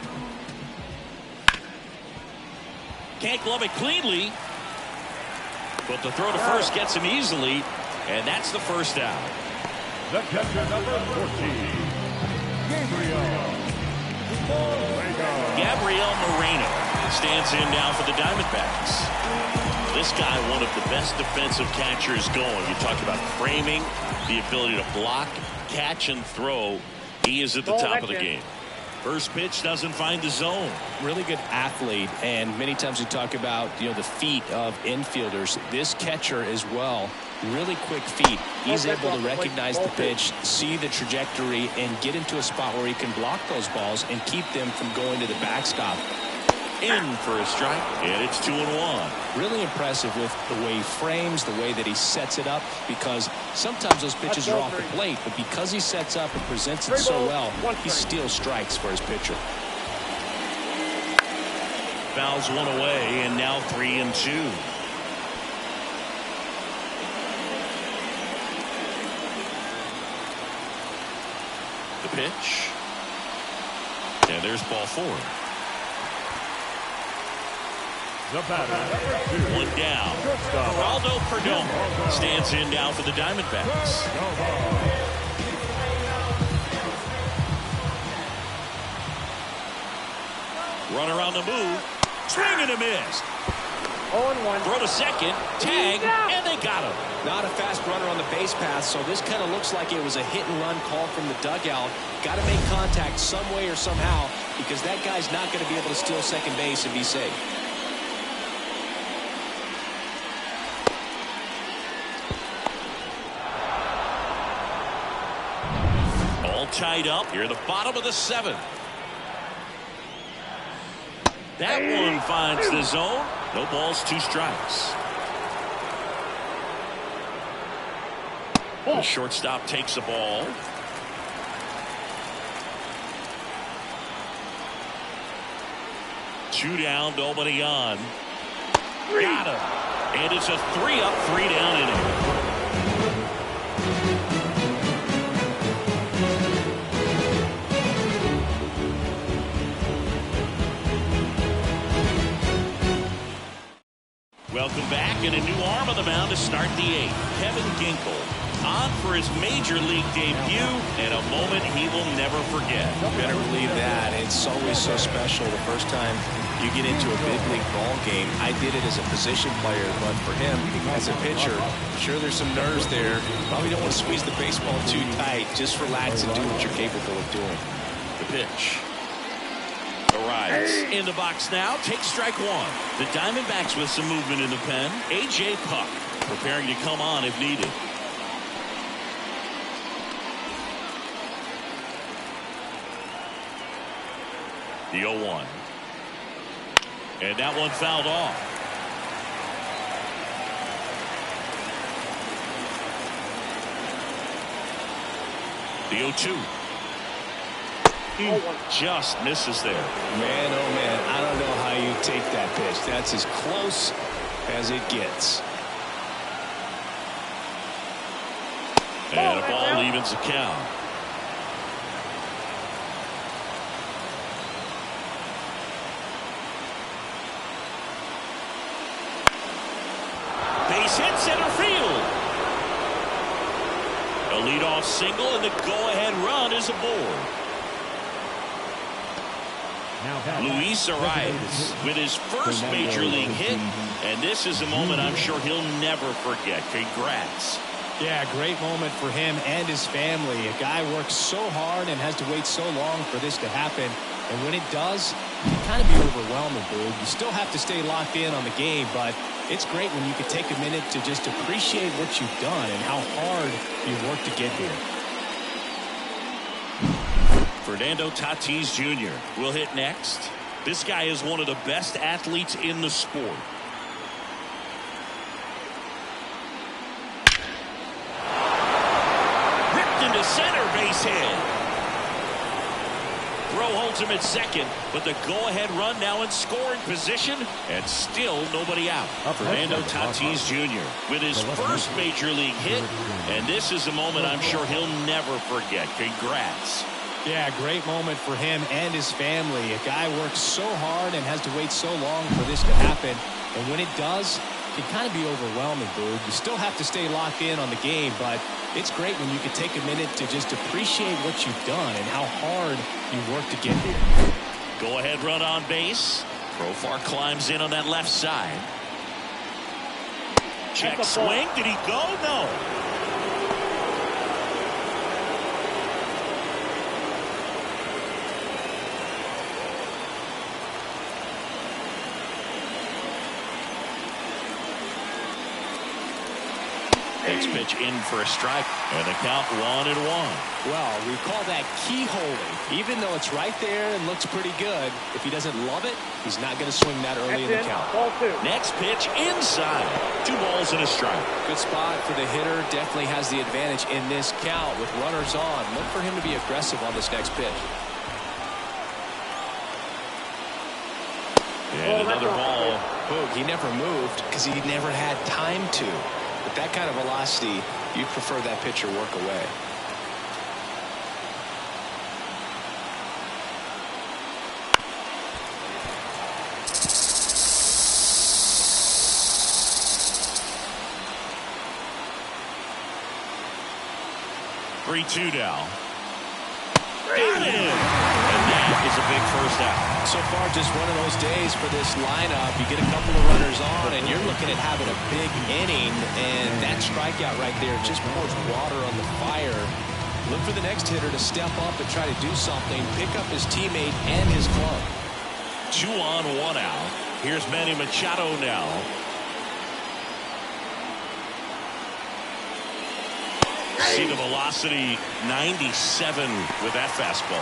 Can't glove it cleanly. But the throw to first gets him easily, and that's the first out. The catcher, number 14, Gabriel Moreno stands in now for the Diamondbacks. This guy, one of the best defensive catchers going. You talk about framing, the ability to block, catch, and throw. He is at the top of the game. First pitch doesn't find the zone. Really good athlete, and many times we talk about, the feet of infielders. This catcher as well, really quick feet. He's able to recognize the pitch, see the trajectory, and get into a spot where he can block those balls and keep them from going to the backstop. In for a strike, and it's 2-1. Really impressive with the way he frames, the way that he sets it up, because sometimes those pitches are off the plate, but because he sets up and presents it so well, he steals strikes for his pitcher. Fouls one away, and now 3-2. The pitch. And there's ball 4. The batter, one down. Geraldo Perdomo stands in now for the Diamondbacks. Runner on the move. Swing and a miss. 0-1. Throw to second. Tag. And they got him. Not a fast runner on the base pass, so this kind of looks like it was a hit-and-run call from the dugout. Got to make contact some way or somehow, because that guy's not going to be able to steal second base and be safe. Tied up here at the bottom of the 7th. That one finds the zone. No balls, 2 strikes. The shortstop takes the ball. Two down, nobody on. Got him. And it's a 3-up, 3-down inning. Welcome back, and a new arm on the mound to start the 8th. Kevin Ginkel on for his major league debut, and a moment he will never forget. Better believe that. It's always so special the first time you get into a big league ball game. I did it as a position player, but for him, as a pitcher, sure there's some nerves there. Probably don't want to squeeze the baseball too tight. Just relax and do what you're capable of doing. The pitch. Arrives in the box now. Takes strike 1. The Diamondbacks with some movement in the pen. A.J. Puck preparing to come on if needed. The 0-1. And that one fouled off. The 0-2. Just misses there. Man, oh man, I don't know how you take that pitch. That's as close as it gets. And a ball evens the count. This hits center field. A leadoff single, and the go-ahead run is aboard. Luis Arias with his first major league hit, and this is a moment I'm sure he'll never forget. Congrats. Yeah, great moment for him and his family. A guy works so hard and has to wait so long for this to happen. And when it does, it can kind of be overwhelming, Boog. You still have to stay locked in on the game, but it's great when you can take a minute to just appreciate what you've done and how hard you worked to get here. Fernando Tatis Jr. will hit next. This guy is one of the best athletes in the sport. Ripped into center, base hit. Throw holds him at second, but the go-ahead run now in scoring position, and still nobody out. Fernando Tatis Jr. with his first major league hit, and this is a moment I'm sure he'll never forget. Congrats. Yeah, great moment for him and his family. A guy works so hard and has to wait so long for this to happen. And when it does, it can kind of be overwhelming, Boog. You still have to stay locked in on the game, but it's great when you can take a minute to just appreciate what you've done and how hard you worked to get here. Go ahead run on base. Profar climbs in on that left side. Check swing. Did he go? No. Next pitch in for a strike, and the count 1-1. Well, we call that keyholing. Even though it's right there and looks pretty good, if he doesn't love it, he's not going to swing that early in the count. Ball 2. Next pitch inside. 2 balls and a strike. Good spot for the hitter. Definitely has the advantage in this count with runners on. Look for him to be aggressive on this next pitch. And another ball. Boog, he never moved because he never had time to. With that kind of velocity, you'd prefer that pitcher work away. Three-two now. Got him! And that is a big first out. So far, just one of those days for this lineup. You get a couple of runners on, and you're looking at having a big inning, and that strikeout right there just pours water on the fire. Look for the next hitter to step up and try to do something, pick up his teammate and his club. 2 on, 1 out. Here's Manny Machado now. See the velocity, 97 with that fastball.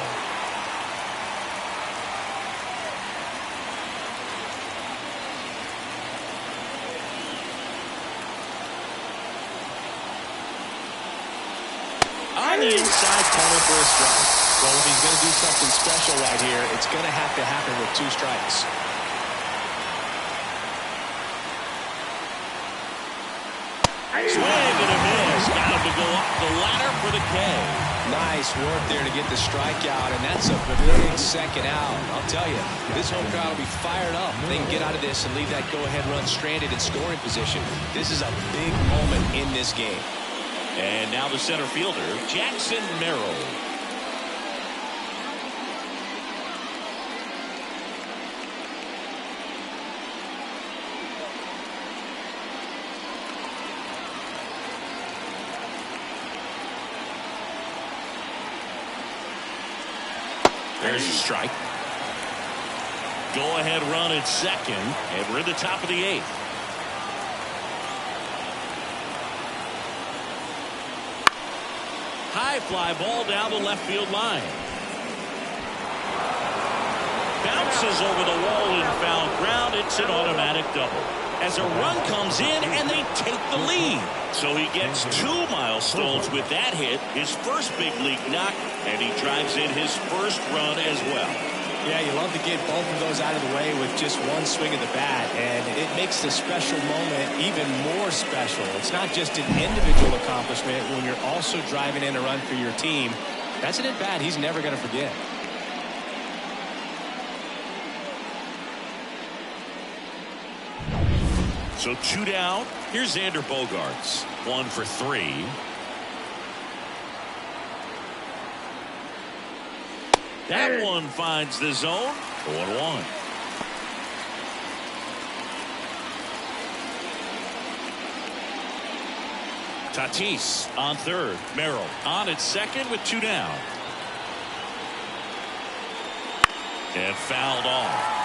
On the inside corner for a strike. Well, if he's going to do something special right here, it's going to have to happen with 2 strikes. Swing and a miss. Got him to go up the ladder for the K. Nice work there to get the strikeout, and that's a big second out. I'll tell you, this home crowd will be fired up. They can get out of this and leave that go-ahead run stranded in scoring position. This is a big moment in this game. And now the center fielder, Jackson Merrill. There's a strike. Go-ahead run at second, and we're at the top of the 8th. High fly ball down the left field line. Bounces over the wall and foul ground. It's an automatic double. As a run comes in, and they take the lead. So he gets 2 milestones with that hit, his first big league knock, and he drives in his first run as well. Yeah, you love to get both of those out of the way with just one swing of the bat, and it makes the special moment even more special. It's not just an individual accomplishment when you're also driving in a run for your team. That's an at-bat he's never going to forget. So 2 down. Here's Xander Bogaerts. 1 for 3. That one finds the zone. 0-1. Tatis on third. Merrill on at second with 2 down. And fouled off.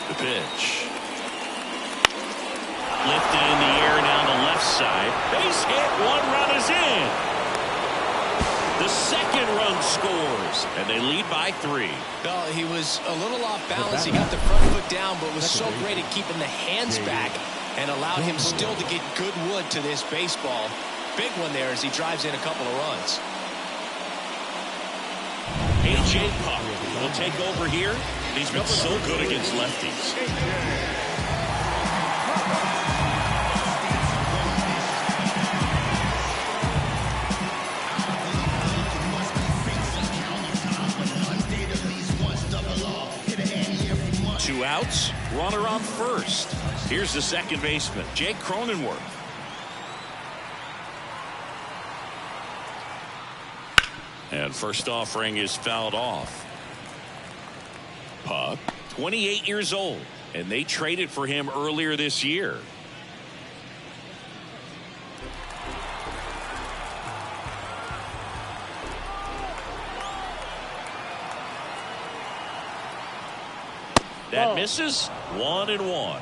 The pitch. Lifted in the air down the left side. Base hit. 1 run is in. The second run scores, and they lead by 3. Well, he was a little off balance. He got the front foot down, but was so great at keeping the hands back and allowed him still to get good wood to this baseball. Big one there as he drives in a couple of runs. A.J. Puck will take over here. He's been so good against lefties. Two outs, runner on first. Here's the second baseman, Jake Cronenworth. And first offering is fouled off. Puck, 28 years old, and they traded for him earlier this year. That misses. 1-1.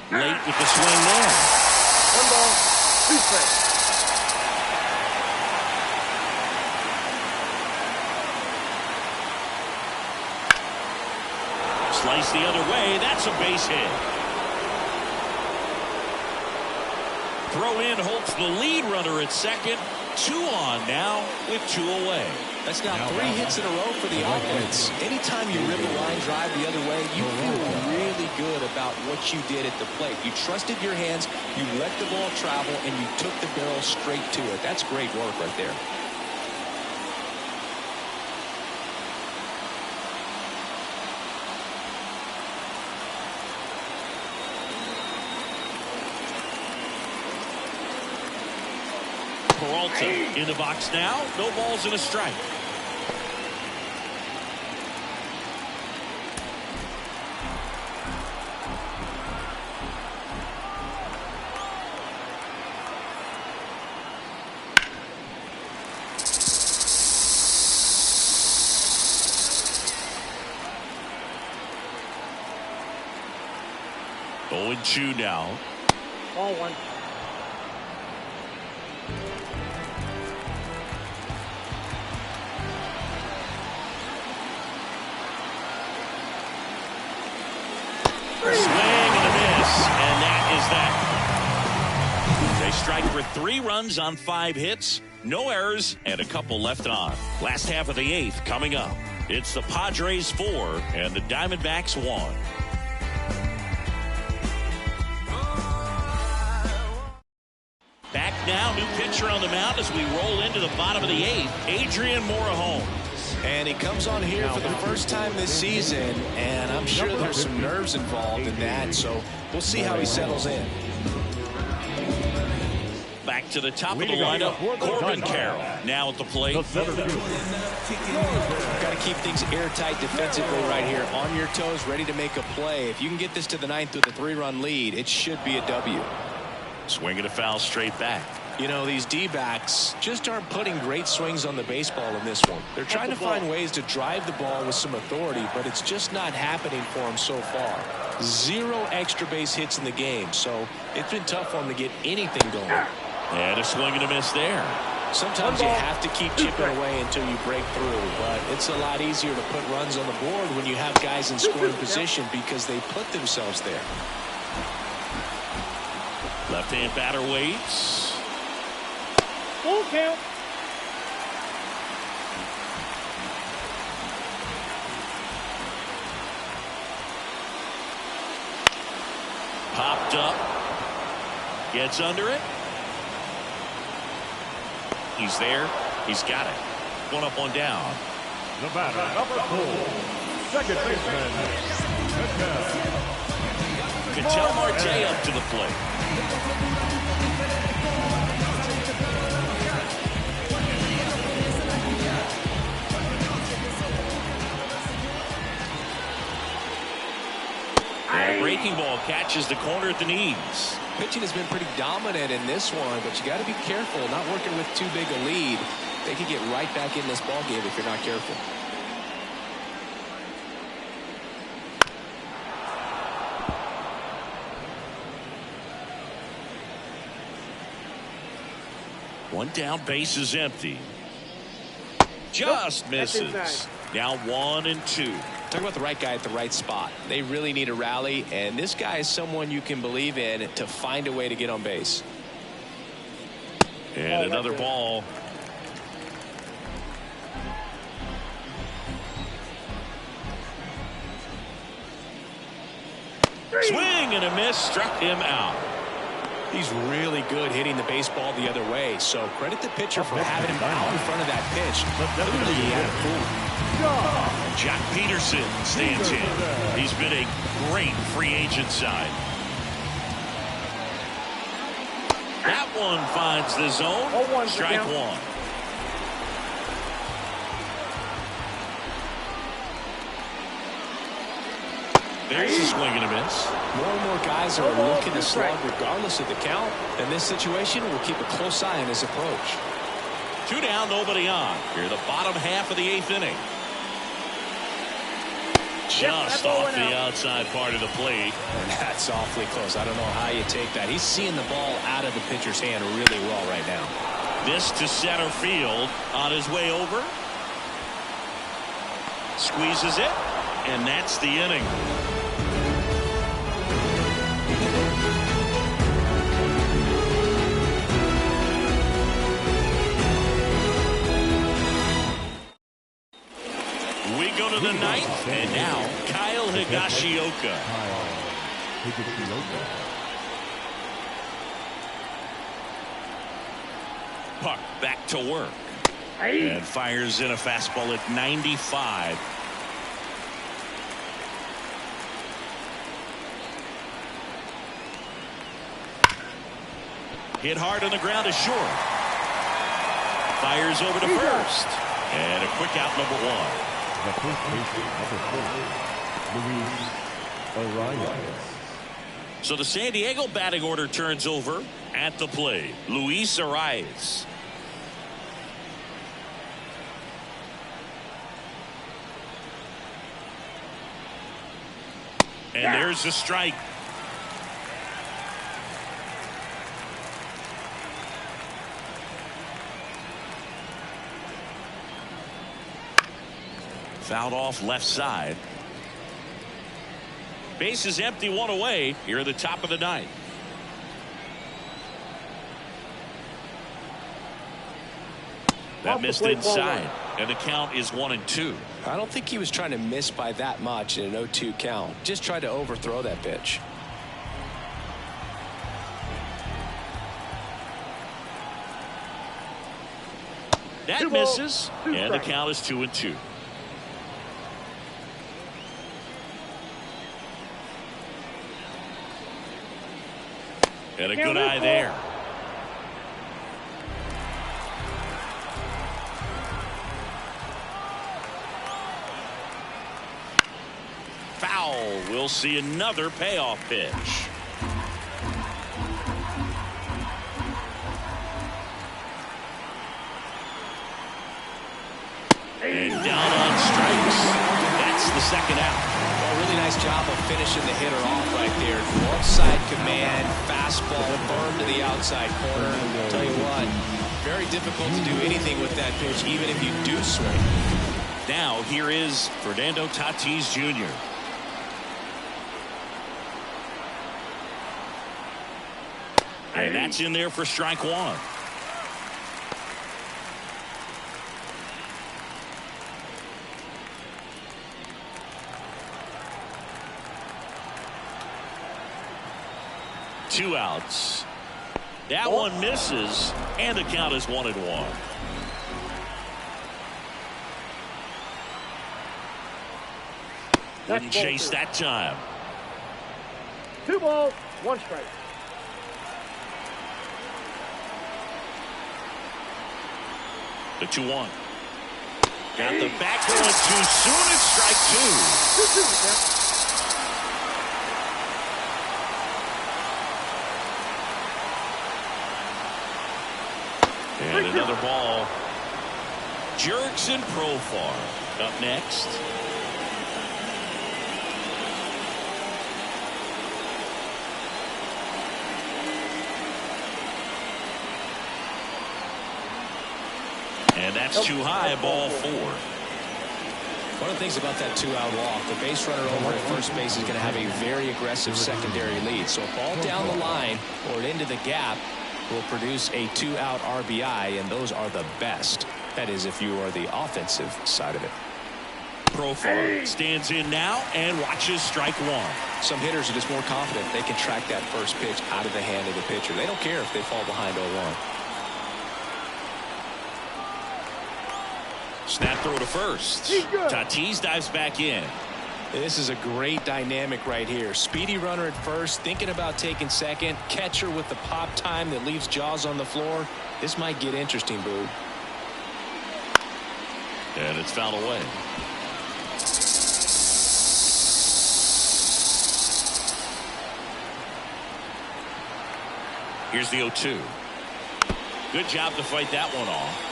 Late with the swing there. 1 ball, 2 strikes. Slice the other way. That's a base hit. Throw in halts the lead runner at second. 2 on now with 2 away. That's now 3 hits in a row for the offense. Anytime you rip a line drive the other way, you feel really good about what you did at the plate. You trusted your hands, you let the ball travel, and you took the barrel straight to it. That's great work right there. Peralta in the box now. No balls and a strike. Oh, 0-2 now. Ball 1. Swing and a miss, and that is that. They strike for 3 runs on 5 hits, no errors, and a couple left on. Last half of the 8th coming up. It's the Padres 4 and the Diamondbacks 1. Back now, new pitcher on the mound as we roll into the bottom of the 8th, Adrian Morejon. And he comes on here for the first time this season, and I'm sure there's some nerves involved in that, so we'll see how he settles in. Back to the top of the lineup, Corbin Carroll now at the plate. Got to keep things airtight defensively right here, on your toes, ready to make a play. If you can get this to the 9th with a 3-run lead, it should be a W. Swinging a foul straight back. You know, these D-backs just aren't putting great swings on the baseball in this one. They're trying to find ways to drive the ball with some authority, but it's just not happening for them so far. 0 extra base hits in the game, so it's been tough for them to get anything going. And a swing and a miss there. Sometimes you have to keep chipping away until you break through, but it's a lot easier to put runs on the board when you have guys in scoring position because they put themselves there. Left-hand batter waits. Full count. Popped up. Gets under it. He's there. He's got it. One up, one down. The batter, number 4, second baseman, Ketel Marte up to the plate. And a breaking ball catches the corner at the knees. Pitching has been pretty dominant in this one, but you got to be careful, not working with too big a lead. They could get right back in this ball game if you're not careful. One down, base is empty. Just misses. Now 1-2. Talk about the right guy at the right spot. They really need a rally, and this guy is someone you can believe in to find a way to get on base. And another ball. Swing and a miss, struck him out. He's really good hitting the baseball the other way, so credit the pitcher for having him out in front of that pitch. Clearly he had it cool. Jack Peterson stands in. He's been a great free agent sign. That one finds the zone. Strike one. There's a swing and a miss. More and more guys are looking to slug regardless of the count. In this situation, we'll keep a close eye on his approach. 2 down, nobody on. Here, the bottom half of the 8th inning. Just off the outside part of the plate. That's awfully close. I don't know how you take that. He's seeing the ball out of the pitcher's hand really well right now. This to center field on his way over. Squeezes it, and that's the inning. We go to the 9th, and now Kyle Higashioka. Puck back to work. And fires in a fastball at 95. Hit hard on the ground is short. Fires over to first. And a quick out, number 1. The first baseman, number 4, Luis Arias. So the San Diego batting order turns over at the plate. Luis Arias. And there's a strike. Fouled off left side. Base is empty, 1 away here at the top of the 9th. That missed inside, and the count is 1-2. I don't think he was trying to miss by that much in an 0-2 count. Just tried to overthrow that pitch. That misses, and the count is 2-2. And a good eye there. Foul. We'll see another payoff pitch. And down on strikes. That's the second out. Well, really nice job of finishing the hitter off right there. North side command, fastball, firm to the outside corner. I'll tell you what, very difficult to do anything with that pitch, even if you do swing. Now here is Fernando Tatis Jr. And that's in there for strike 1. Two outs. That one misses, and the count is 1-1. Wouldn't chase that time. 2 balls, 1 strike. The 2-1. Got the back going too soon. It's strike 2. And another ball. Jerks and Profar up next. And that's too high, ball 4. One of the things about that 2-out walk, the base runner over at first base is going to have a very aggressive secondary lead. So a ball down the line or into the gap will produce a 2-out RBI, and those are the best. That is, if you are the offensive side of it. Profar stands in now and watches strike 1. Some hitters are just more confident they can track that first pitch out of the hand of the pitcher. They don't care if they fall behind 0-1. Snap throw to first. Tatis dives back in. This is a great dynamic right here. Speedy runner at first, thinking about taking second. Catcher with the pop time that leaves Jaws on the floor. This might get interesting, Boo. And it's fouled away. Here's the 0-2. Good job to fight that one off.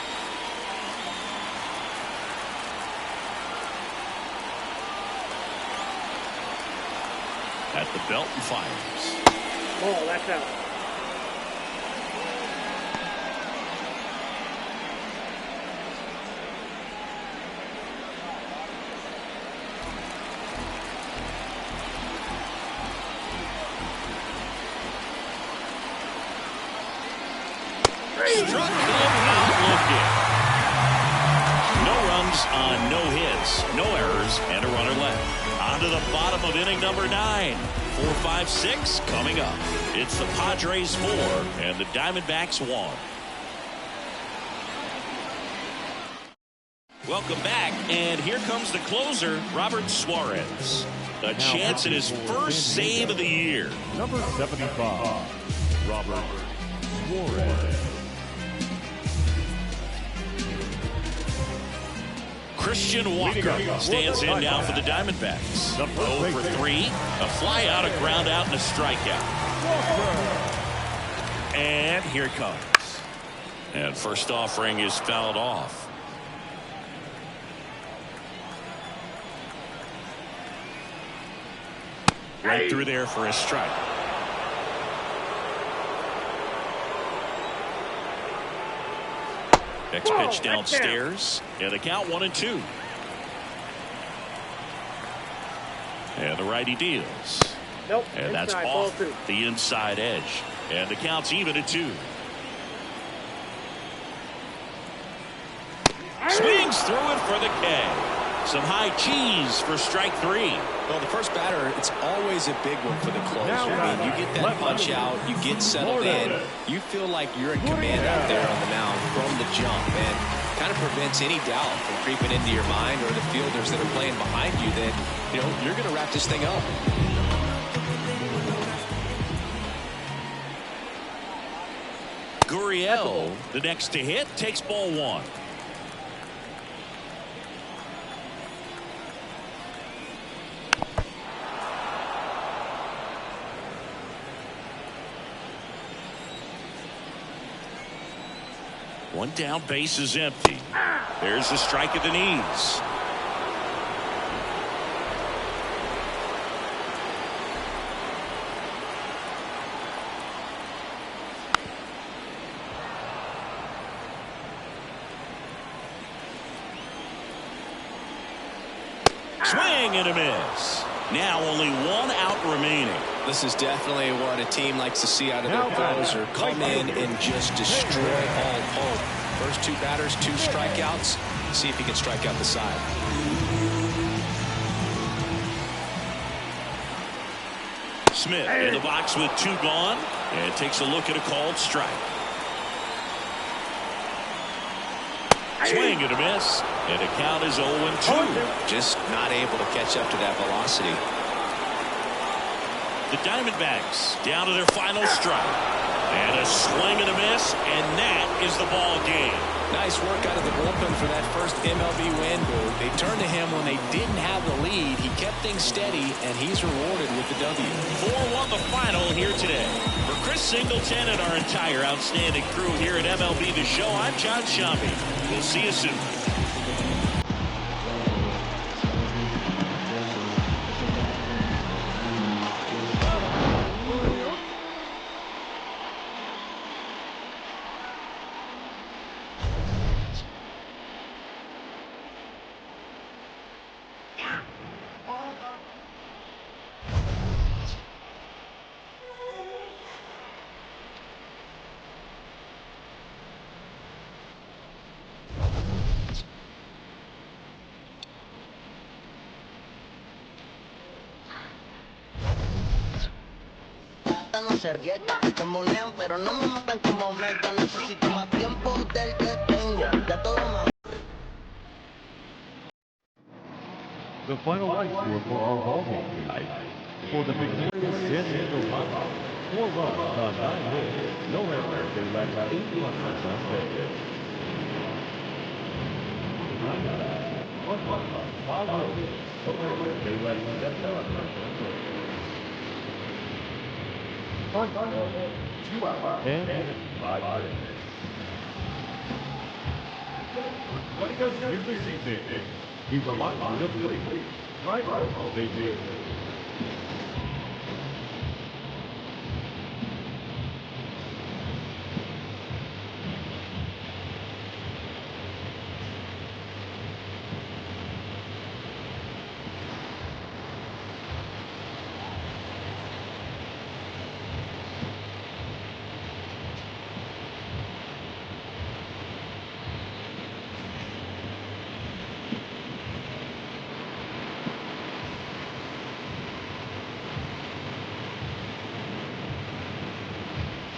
At the belt and fires. Oh, that's out. Struck him out looking. No runs on no hits, no errors, and a runner left. On to the bottom of inning number 9. 4-5-6 coming up. It's the Padres 4 and the Diamondbacks 1. Welcome back, and here comes the closer, Robert Suarez. A chance at his first save of the year. Number 75, Robert Suarez. Christian Walker stands in now for the Diamondbacks. 0 for 3, a fly out, a ground out, and a strikeout. And here it comes. And first offering is fouled off. Right through there for a strike. Next pitch downstairs, and the count 1-2. And the righty deals. Nope. And that's off the inside edge. And the count's even at 2. Swings through it for the K. Some high cheese for strike 3. Well, the first batter, it's always a big one for the closer. I mean, you get that punch out, you get settled in, you feel like you're in command out there on the mound from the jump, and kind of prevents any doubt from creeping into your mind or the fielders that are playing behind you that, you know, you're going to wrap this thing up. Gurriel, the next to hit, takes ball 1. One down, base is empty. There's the strike at the knees. Swing and a miss. Now only 1 out remaining. This is definitely what a team likes to see out of their closer. Come in and just destroy all hope. First 2 batters, 2 strikeouts. See if he can strike out the side. Smith in the box with 2 gone and takes a look at a called strike. Swing and a miss, and the count is 0-2. Just not able to catch up to that velocity. The Diamondbacks down to their final strike. And a swing and a miss, and that is the ball game. Nice work out of the bullpen for that first MLB win, Boo. They turned to him when they didn't have the lead. He kept things steady, and he's rewarded with the W. 4-1 the final here today. For Chris Singleton and our entire outstanding crew here at MLB The Show, I'm John Shambi. We'll see you soon. No ser quieta, te molean pero no me matan como meta. Necesito más tiempo del que tengo. Ya todo me... The final light score for our ball game tonight. For the victorious San Diego Padres, 4 runs on 9 hits, no errors, they left 8 runners on base. 1 run, 5 hits, no errors, they left 7 runners on base. 2 out, 10 hits, 5 hits. Here's the season. He's a lot of play. Right, they did.